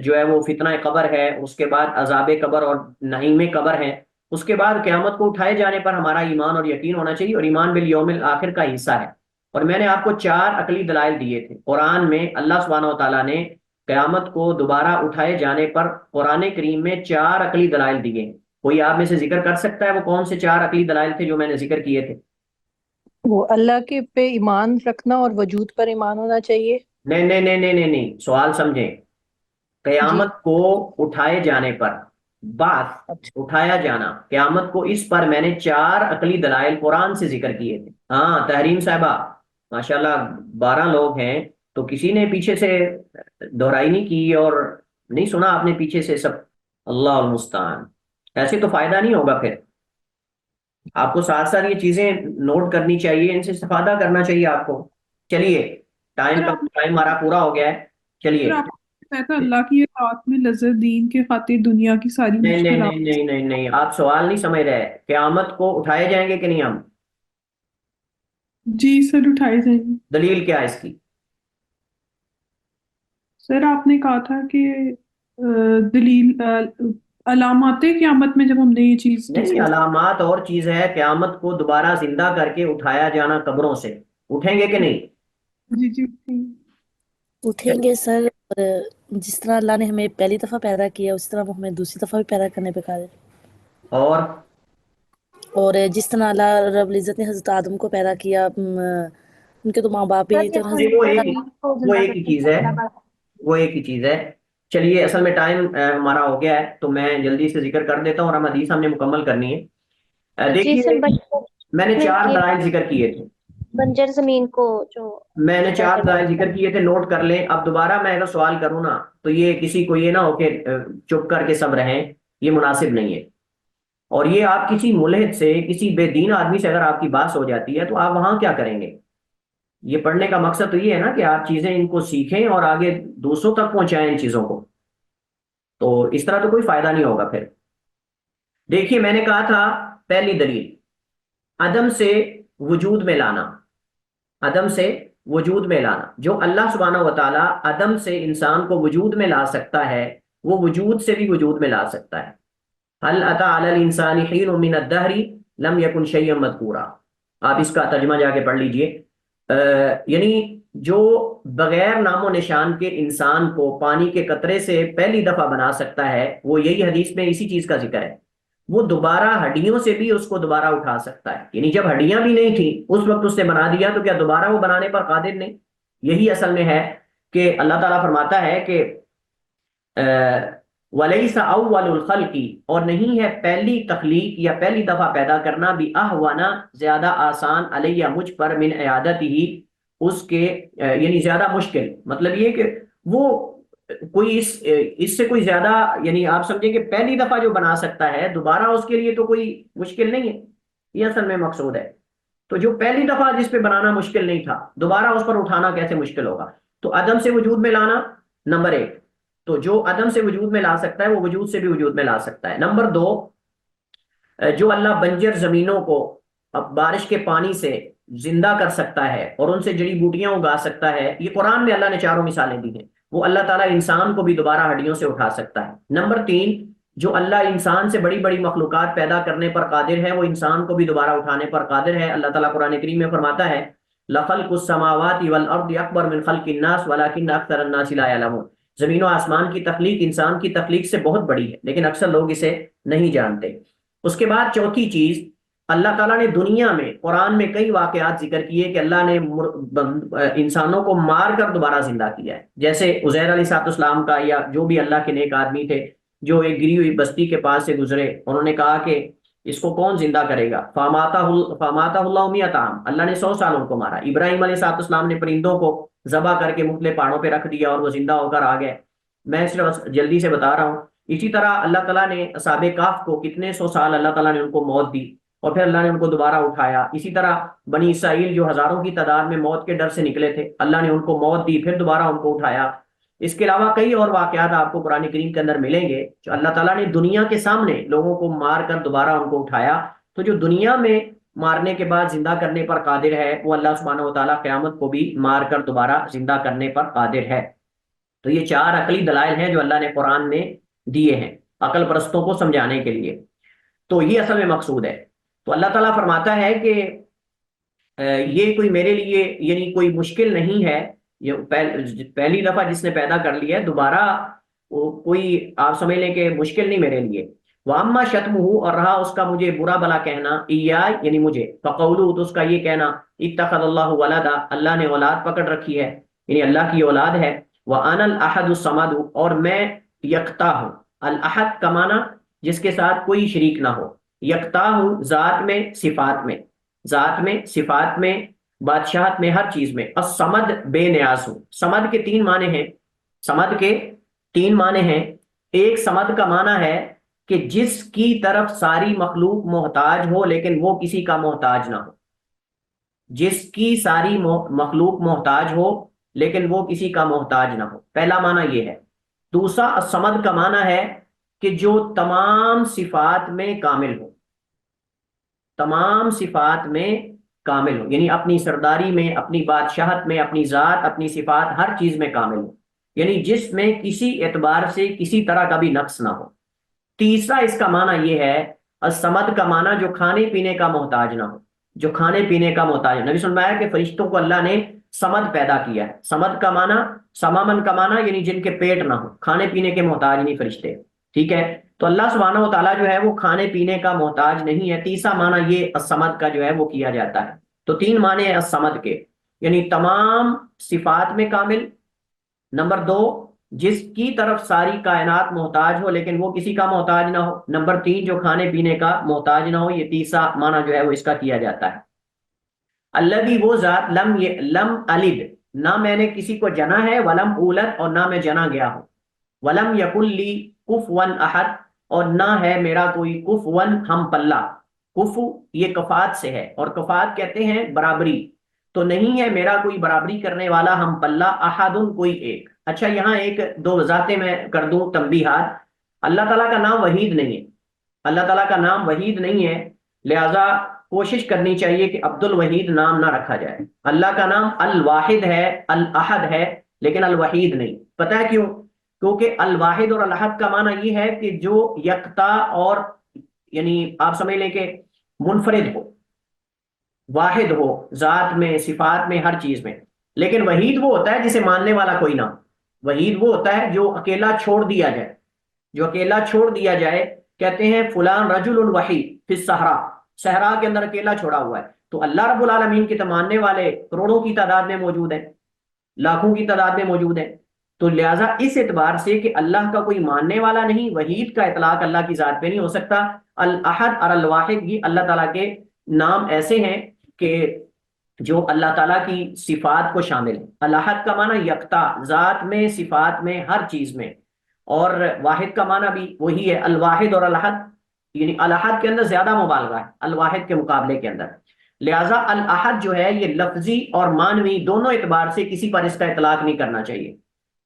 جو ہے وہ فتنہ قبر ہے، اس کے بعد عذاب قبر اور نعیم قبر ہے، اس کے بعد قیامت کو اٹھائے جانے پر ہمارا ایمان اور یقین ہونا چاہیے، اور ایمان بالیوم الاخر کا حصہ ہے۔ اور میں نے آپ کو 4 عقلی دلائل دیے تھے قرآن میں، اللہ سبحانہ و تعالیٰ نے قیامت کو دوبارہ اٹھائے جانے پر قرآن کریم میں 4 عقلی دلائل دیے ہیں۔ کوئی آپ میں سے ذکر کر سکتا ہے وہ کون سے 4 عقلی دلائل تھے جو میں نے ذکر کیے تھے؟ وہ اللہ کے پہ ایمان رکھنا اور وجود پر ایمان ہونا چاہیے۔ نہیں نہیں نہیں نہیں نہیں نہیں، سوال سمجھیں، قیامت کو اٹھائے جانے پر، بات اٹھایا جانا، قیامت کو، اس پر میں نے 4 عقلی دلائل قرآن سے ذکر کیے تھے۔ ہاں تحریم صاحبہ ماشاءاللہ 12 لوگ ہیں، تو کسی نے پیچھے سے دہرائی نہیں کی اور نہیں سنا آپ نے پیچھے سے سب، اللہ المستعان، ایسے تو فائدہ نہیں ہوگا، پھر آپ کو ساتھ ساتھ یہ چیزیں نوٹ کرنی چاہیے، ان سے استفادہ کرنا چاہیے آپ کو۔ چلیے ٹائم ہمارا پورا ہو گیا ہے، چلیے۔ اللہ کی اطاعت میں لذت دین کے خاطر دنیا کی ساری نہیں نہیں مشکلات۔ نہیں نہیں نہیں نہیں، آپ سوال نہیں سمجھ رہے، قیامت کو اٹھائے جائیں گے کہ نہیں ہم؟ جی سر، اٹھائے جائیں گے۔ دلیل کیا ہے اس کی؟ سر آپ نے کہا تھا کہ دلیل علامات قیامت میں جب ہم نے یہ چیز نہیں، علامات اور چیز ہے، قیامت کو دوبارہ زندہ کر کے اٹھایا جانا قبروں سے، اٹھیں گے کہ نہیں؟ جی جی اٹھیں گے سر، اور جس طرح اللہ نے ہمیں پہلی دفعہ پیدا کیا اسی طرح وہ ہمیں دوسری دفعہ بھی پیدا کرنے پہ قادر، اور جس طرح اللہ رب العزت نے حضرت آدم کو پیدا کیا، ان کے تو ماں باپ بھی تھے، وہ ایک ہی چیز ہے، وہ ایک ہی چیز ہے۔ چلیے اصل میں ٹائم ہمارا ہو گیا ہے تو میں جلدی سے ذکر کر دیتا ہوں، اور ہم حدیث ہم نے مکمل کرنی ہے۔ دیکھیے میں نے 4 دلائل ذکر کیے تھے، بنجر زمین کو جو میں نے 4 دلائل ذکر کیے تھے، نوٹ کر لیں۔ اب دوبارہ میں اگر سوال کروں نا تو یہ کسی کو یہ نہ ہو کہ چپ کر کے سب رہیں، یہ مناسب نہیں ہے، اور یہ آپ کسی ملحد سے، کسی بے دین آدمی سے اگر آپ کی بات ہو جاتی ہے تو آپ وہاں کیا کریں گے؟ یہ پڑھنے کا مقصد تو یہ ہے نا کہ آپ چیزیں ان کو سیکھیں اور آگے دوسروں تک پہنچائیں ان چیزوں کو، تو اس طرح تو کوئی فائدہ نہیں ہوگا پھر۔ دیکھیے میں نے کہا تھا پہلی دلیل عدم سے وجود میں لانا، عدم سے وجود میں لانا، جو اللہ سبحانہ و تعالیٰ عدم سے انسان کو وجود میں لا سکتا ہے وہ وجود سے بھی وجود میں لا سکتا ہے۔ هل اتى على الانسان حين من الدهر لم يكن شيئا مذكورا، آپ اس کا ترجمہ جا کے پڑھ لیجئے۔ یعنی جو بغیر نام و نشان کے انسان کو پانی کے قطرے سے پہلی دفعہ بنا سکتا ہے، وہ یہی حدیث میں اسی چیز کا ذکر ہے، وہ دوبارہ ہڈیوں سے بھی اس کو دوبارہ اٹھا سکتا ہے۔ یعنی جب ہڈیاں بھی نہیں تھیں اس وقت اس نے بنا دیا، تو کیا دوبارہ وہ بنانے پر قادر نہیں؟ یہی اصل میں ہے کہ اللہ تعالیٰ فرماتا ہے کہ وَلَيْسَ أَوَّلُ الْخَلْقِ، اور نہیں ہے پہلی تخلیق یا پہلی دفعہ پیدا کرنا بھی احونا زیادہ آسان علیہ مجھ پر من اعادتہ، اس کے یعنی زیادہ مشکل، مطلب یہ کہ وہ کوئی اس سے کوئی زیادہ، یعنی آپ سمجھیں کہ پہلی دفعہ جو بنا سکتا ہے دوبارہ اس کے لیے تو کوئی مشکل نہیں ہے، یہ اصل میں مقصود ہے۔ تو جو پہلی دفعہ جس پہ بنانا مشکل نہیں تھا دوبارہ اس پر اٹھانا کیسے مشکل ہوگا؟ تو عدم سے وجود میں لانا نمبر ایک، تو جو عدم سے وجود میں لا سکتا ہے وہ وجود سے بھی وجود میں لا سکتا ہے۔ نمبر دو، جو اللہ بنجر زمینوں کو اب بارش کے پانی سے زندہ کر سکتا ہے اور ان سے جڑی بوٹیاں اگا سکتا ہے، یہ قرآن میں اللہ نے چاروں مثالیں دی ہیں، وہ اللہ تعالیٰ انسان کو بھی دوبارہ ہڈیوں سے اٹھا سکتا ہے۔ نمبر تین، جو اللہ انسان سے بڑی بڑی مخلوقات پیدا کرنے پر قادر ہے وہ انسان کو بھی دوبارہ اٹھانے پر قادر ہے۔ اللہ تعالیٰ قرآن کریم میں فرماتا ہے لَخَلْقُ السَّمَاوَاتِ وَالْأَرْضِ أَكْبَرُ مِنْ خَلْقِ النَّاسِ وَلَكِنَّ أَكْثَرَ النَّاسِ لَا يَعْلَمُونَ، زمین و آسمان کی تخلیق انسان کی تخلیق سے بہت بڑی ہے لیکن اکثر لوگ اسے نہیں جانتے۔ اس کے بعد چوتھی چیز، اللہ تعالیٰ نے دنیا میں قرآن میں کئی واقعات ذکر کیے کہ اللہ نے انسانوں کو مار کر دوبارہ زندہ کیا ہے، جیسے عزیر علیہ السلام کا، یا جو بھی اللہ کے نیک آدمی تھے جو ایک گری ہوئی بستی کے پاس سے گزرے، انہوں نے کہا کہ اس کو کون زندہ کرے گا؟ فاماتہ اللہ 100 عام، اللہ نے 100 سال ان کو مارا۔ ابراہیم علیہ السلام نے پرندوں کو ذبح کر کے مختلف پہاڑوں پہ رکھ دیا اور وہ زندہ ہو کر آ گئے۔ میں صرف جلدی سے بتا رہا ہوں۔ اسی طرح اللہ تعالیٰ نے اصحاب کہف کو کتنے 100 سال اللہ تعالیٰ نے ان کو موت دی اور پھر اللہ نے ان کو دوبارہ اٹھایا۔ اسی طرح بنی اسرائیل جو ہزاروں کی تعداد میں موت کے ڈر سے نکلے تھے، اللہ نے ان کو موت دی پھر دوبارہ ان کو اٹھایا۔ اس کے علاوہ کئی اور واقعات آپ کو قرآن کریم کے اندر ملیں گے جو اللہ تعالیٰ نے دنیا کے سامنے لوگوں کو مار کر دوبارہ ان کو اٹھایا۔ تو جو دنیا میں مارنے کے بعد زندہ کرنے پر قادر ہے وہ اللہ سبحانہ و تعالیٰ قیامت کو بھی مار کر دوبارہ زندہ کرنے پر قادر ہے۔ تو یہ 4 عقلی دلائل ہیں جو اللہ نے قرآن میں دیے ہیں عقل پرستوں کو سمجھانے کے لیے، تو یہ اصل میں مقصود ہے۔ تو اللہ تعالیٰ فرماتا ہے کہ یہ کوئی میرے لیے یعنی کوئی مشکل نہیں ہے، یہ پہلی دفعہ جس نے پیدا کر لیا ہے دوبارہ کوئی آپ سمجھ لیں کہ مشکل نہیں میرے لیے۔ وَأَمَّا شَتْمُهُ، اور رہا اس کا مجھے برا بلا کہنا، ایائی یعنی مجھے، فَقَوْلُهُ تو اس کا یہ کہنا، اتَّخَذَ اللَّهُ وَلَدًا، اللہ نے اولاد پکڑ رکھی ہے، یعنی اللہ کی اولاد ہے۔ وَأَنَا الْأَحَدُ الصَّمَدُ، اور میں یکتا ہوں۔ الاحد کا معنی جس کے ساتھ کوئی شریک نہ ہو، یکتا ہوں ذات میں صفات میں، ذات میں صفات میں بادشاہت میں ہر چیز میں۔ الصمد بے نیاز ہوں۔ صمد کے 3 معنی ہیں، صمد کے 3 معنی ہیں۔ ایک صمد کا معنی ہے کہ جس کی طرف ساری مخلوق محتاج ہو لیکن وہ کسی کا محتاج نہ ہو، جس کی ساری مخلوق محتاج ہو لیکن وہ کسی کا محتاج نہ ہو، پہلا معنی یہ ہے۔ دوسرا الصمد کا معنی ہے کہ جو تمام صفات میں کامل ہو، تمام صفات میں کامل ہو، یعنی اپنی سرداری میں، اپنی بادشاہت میں، اپنی ذات، اپنی صفات ہر چیز میں کامل ہو، یعنی جس میں کسی اعتبار سے کسی طرح کا بھی نقص نہ ہو۔ تیسرا اس کا معنی یہ ہے الصمد کا معنی جو کھانے پینے کا محتاج نہ ہو، جو کھانے پینے کا محتاج۔ نبی فرمایا کہ فرشتوں کو اللہ نے صمد پیدا کیا ہے۔ صمد کا معنی، سمامن کا معنی یعنی جن کے پیٹ نہ ہو، کھانے پینے کے محتاج نہیں فرشتے، ٹھیک ہے۔ تو اللہ سبحانہ و تعالیٰ جو ہے وہ کھانے پینے کا محتاج نہیں ہے۔ تیسرا معنی یہ الصمد کا جو ہے وہ کیا جاتا ہے۔ تو 3 معنی ہیں الصمد کے، یعنی تمام صفات میں کامل، نمبر 2 جس کی طرف ساری کائنات محتاج ہو لیکن وہ کسی کا محتاج نہ ہو، نمبر 3 جو کھانے پینے کا محتاج نہ ہو۔ یہ تیسرا معنی جو ہے وہ اس کا کیا جاتا ہے۔ الذی وہ ذات لم الد، نہ میں نے کسی کو جنا ہے، ولم اولد اور نہ میں جنا گیا ہوں، ولم یکن لی کفوا احد اور نہ ہے میرا کوئی کفوا ہم پلہ۔ کفو یہ کفات سے ہے اور کفات کہتے ہیں برابری، تو نہیں ہے میرا کوئی برابری کرنے والا ہم پلہ، احد کوئی ایک۔ اچھا یہاں 1-2 وضاحتیں میں کر دوں، تنبیہات۔ اللہ تعالیٰ کا نام وحید نہیں ہے، اللہ تعالیٰ کا نام وحید نہیں ہے، لہذا کوشش کرنی چاہیے کہ عبد الوحید نام نہ رکھا جائے۔ اللہ کا نام الواحد ہے، الاحد ہے، لیکن الوحید نہیں۔ پتہ ہے کیوں؟ کیونکہ الواحد اور الاحد کا معنی یہ ہے کہ جو یکتا اور یعنی آپ سمجھ لیں کہ منفرد ہو، واحد ہو، ذات میں، صفات میں، ہر چیز میں۔ لیکن وحید وہ ہوتا ہے جسے ماننے والا کوئی نہ ہو۔ وحید وہ ہوتا ہے جو اکیلا چھوڑ دیا جائے، جو اکیلا چھوڑ دیا جائے۔ کہتے ہیں فلان رجل وحید فی الصحراء، صحرا کے اندر اکیلا چھوڑا ہوا ہے۔ تو اللہ رب العالمین کے تو ماننے والے کروڑوں کی تعداد میں موجود ہیں، لاکھوں کی تعداد میں موجود ہیں۔ تو لہٰذا اس اعتبار سے کہ اللہ کا کوئی ماننے والا نہیں، وحید کا اطلاق اللہ کی ذات پہ نہیں ہو سکتا۔ الاحد اور الواحد یہ اللہ تعالیٰ کے نام ایسے ہیں کہ جو اللہ تعالیٰ کی صفات کو شامل ہے۔ الاحد کا معنی یکتا، ذات میں، صفات میں، ہر چیز میں، اور واحد کا معنی بھی وہی ہے۔ الواحد اور الاحد یعنی الاحد کے اندر زیادہ مبالغہ ہے الواحد کے مقابلے کے اندر، لہٰذا الاحد جو ہے یہ لفظی اور معنوی دونوں اعتبار سے کسی پر اس کا اطلاق نہیں کرنا چاہیے،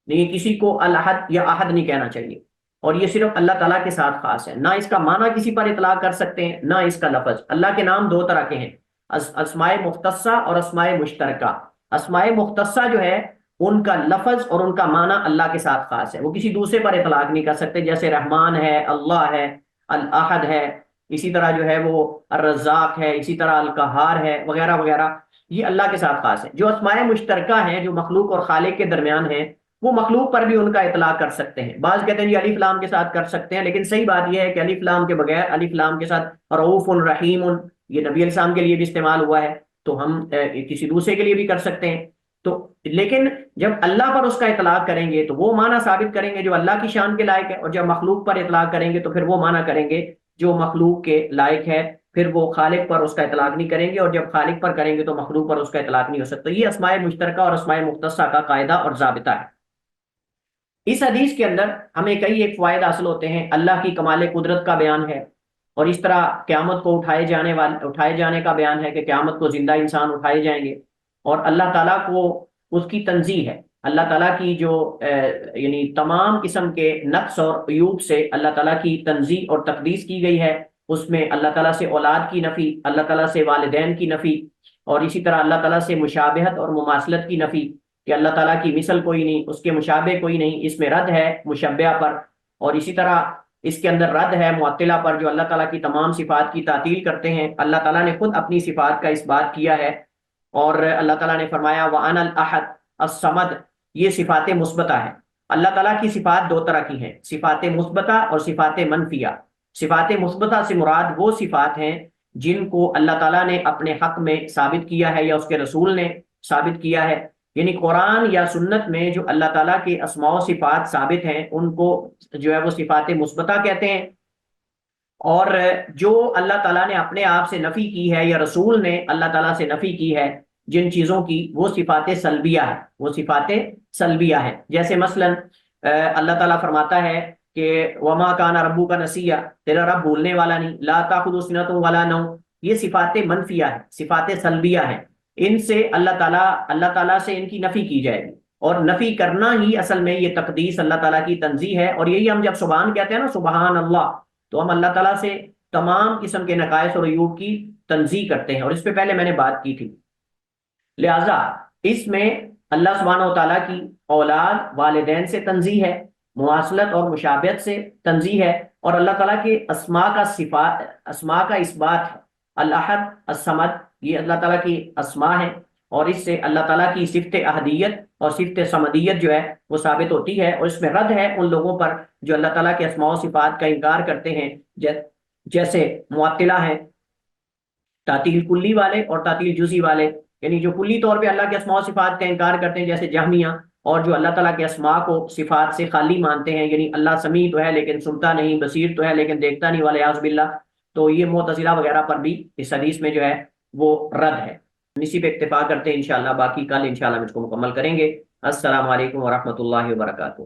نہیں کسی کو الاحد یا احد نہیں کہنا چاہیے، اور یہ صرف اللہ تعالیٰ کے ساتھ خاص ہے۔ نہ اس کا معنی کسی پر اطلاق کر سکتے ہیں، نہ اس کا لفظ۔ اللہ کے نام دو طرح کے ہیں، اسماء مختصہ اور اسماء مشترکہ۔ اسماء مختصہ جو ہے ان کا لفظ اور ان کا معنی اللہ کے ساتھ خاص ہے، وہ کسی دوسرے پر اطلاق نہیں کر سکتے، جیسے رحمان ہے، اللہ ہے، الاحد ہے، اسی طرح جو ہے وہ الرزاق ہے، اسی طرح القہار ہے، وغیرہ وغیرہ، یہ اللہ کے ساتھ خاص ہے۔ جو اسماء مشترکہ ہیں جو مخلوق اور خالق کے درمیان ہیں، وہ مخلوق پر بھی ان کا اطلاق کر سکتے ہیں۔ بعض کہتے ہیں جی الف لام کے ساتھ کر سکتے ہیں، لیکن صحیح بات یہ ہے کہ الف لام کے بغیر، الف لام کے ساتھ رؤوف رحیم، یہ نبی علیہ السلام کے لیے بھی استعمال ہوا ہے، تو ہم کسی دوسرے کے لیے بھی کر سکتے ہیں۔ تو لیکن جب اللہ پر اس کا اطلاق کریں گے تو وہ معنی ثابت کریں گے جو اللہ کی شان کے لائق ہے، اور جب مخلوق پر اطلاق کریں گے تو پھر وہ معنی کریں گے جو مخلوق کے لائق ہے، پھر وہ خالق پر اس کا اطلاق نہیں کریں گے، اور جب خالق پر کریں گے تو مخلوق پر اس کا اطلاق نہیں ہو سکتا۔ یہ اسماء مشترکہ اور اسماء مختصہ کا قاعدہ اور ضابطہ ہے۔ اس حدیث کے اندر ہمیں کئی ایک فوائد حاصل ہوتے ہیں۔ اللہ کی کمال قدرت کا بیان ہے، اور اس طرح قیامت کو اٹھائے جانے کا بیان ہے کہ قیامت کو زندہ انسان اٹھائے جائیں گے، اور اللہ تعالیٰ کو اس کی تنزیہ ہے، اللہ تعالیٰ کی جو یعنی تمام قسم کے نقص اور عیوب سے اللہ تعالیٰ کی تنزیہ اور تقدیس کی گئی ہے۔ اس میں اللہ تعالیٰ سے اولاد کی نفی، اللہ تعالیٰ سے والدین کی نفی، اور اسی طرح اللہ تعالیٰ سے مشابہت اور مماثلت کی نفی، کہ اللہ تعالیٰ کی مثل کوئی نہیں، اس کے مشابہ کوئی نہیں، اس میں رد ہے مشبہہ پر، اور اسی طرح اس کے اندر رد ہے معطلہ پر جو اللہ تعالیٰ کی تمام صفات کی تعطیل کرتے ہیں۔ اللہ تعالیٰ نے خود اپنی صفات کا اس بات کیا ہے، اور اللہ تعالیٰ نے فرمایا وَأَنَا الْأَحَدُ الصَّمَدُ، یہ صفات مثبتہ ہیں۔ اللہ تعالیٰ کی صفات دو طرح کی ہیں، صفات مثبتہ اور صفات منفیہ۔ صفات مثبتہ سے مراد وہ صفات ہیں جن کو اللہ تعالیٰ نے اپنے حق میں ثابت کیا ہے یا اس کے رسول نے ثابت کیا ہے، یعنی قرآن یا سنت میں جو اللہ تعالیٰ کے اسماء و صفات ثابت ہیں ان کو جو ہے وہ صفات مثبتہ کہتے ہیں، اور جو اللہ تعالیٰ نے اپنے آپ سے نفی کی ہے یا رسول نے اللہ تعالیٰ سے نفی کی ہے جن چیزوں کی، وہ صفات سلبیہ ہے، وہ صفات سلبیہ ہیں۔ جیسے مثلا اللہ تعالیٰ فرماتا ہے کہ وما کان ربک نسیہ، تیرا رب بھولنے والا نہیں، لا تاخذہ سنۃ ولا نوم، یہ صفات منفیہ ہیں، صفات سلبیہ ہیں۔ ان سے اللہ تعالیٰ سے ان کی نفی کی جائے گی، اور نفی کرنا ہی اصل میں یہ تقدیس اللہ تعالیٰ کی تنزیہ ہے۔ اور یہی ہم جب سبحان کہتے ہیں نا، سبحان اللہ، تو ہم اللہ تعالیٰ سے تمام قسم کے نقائص اور عیوب کی تنزیہ کرتے ہیں، اور اس پہ پہلے میں نے بات کی تھی۔ لہٰذا اس میں اللہ سبحانہ و تعالیٰ کی اولاد والدین سے تنزیہ ہے، مواصلت اور مشابہت سے تنزیہ ہے، اور اللہ تعالیٰ کے اسماء کا اس بات ہے۔ الاحد، الصمد، یہ اللہ تعالیٰ کی اسماء ہیں، اور اس سے اللہ تعالیٰ کی صفت احدیت اور صفت صمدیت جو ہے وہ ثابت ہوتی ہے، اور اس میں رد ہے ان لوگوں پر جو اللہ تعالیٰ کے اسماء و صفات کا انکار کرتے ہیں، جیسے معطلہ ہیں، تعطیل کلی والے اور تعطیل جزئی والے، یعنی جو کلی طور پہ اللہ کے اسماء و صفات کا انکار کرتے ہیں جیسے جہمیہ، اور جو اللہ تعالیٰ کے اسماء کو صفات سے خالی مانتے ہیں، یعنی اللہ سمیع تو ہے لیکن سنتا نہیں، بصیر تو ہے لیکن دیکھتا نہیں، والعیاذ باللہ، تو یہ معتزلہ وغیرہ پر بھی اس حدیث میں جو ہے وہ رد ہے۔ اسی پہ اکتفا کرتے ہیں، انشاءاللہ باقی کل انشاءاللہ ہم اس کو مکمل کریں گے۔ السلام علیکم ورحمۃ اللہ وبرکاتہ۔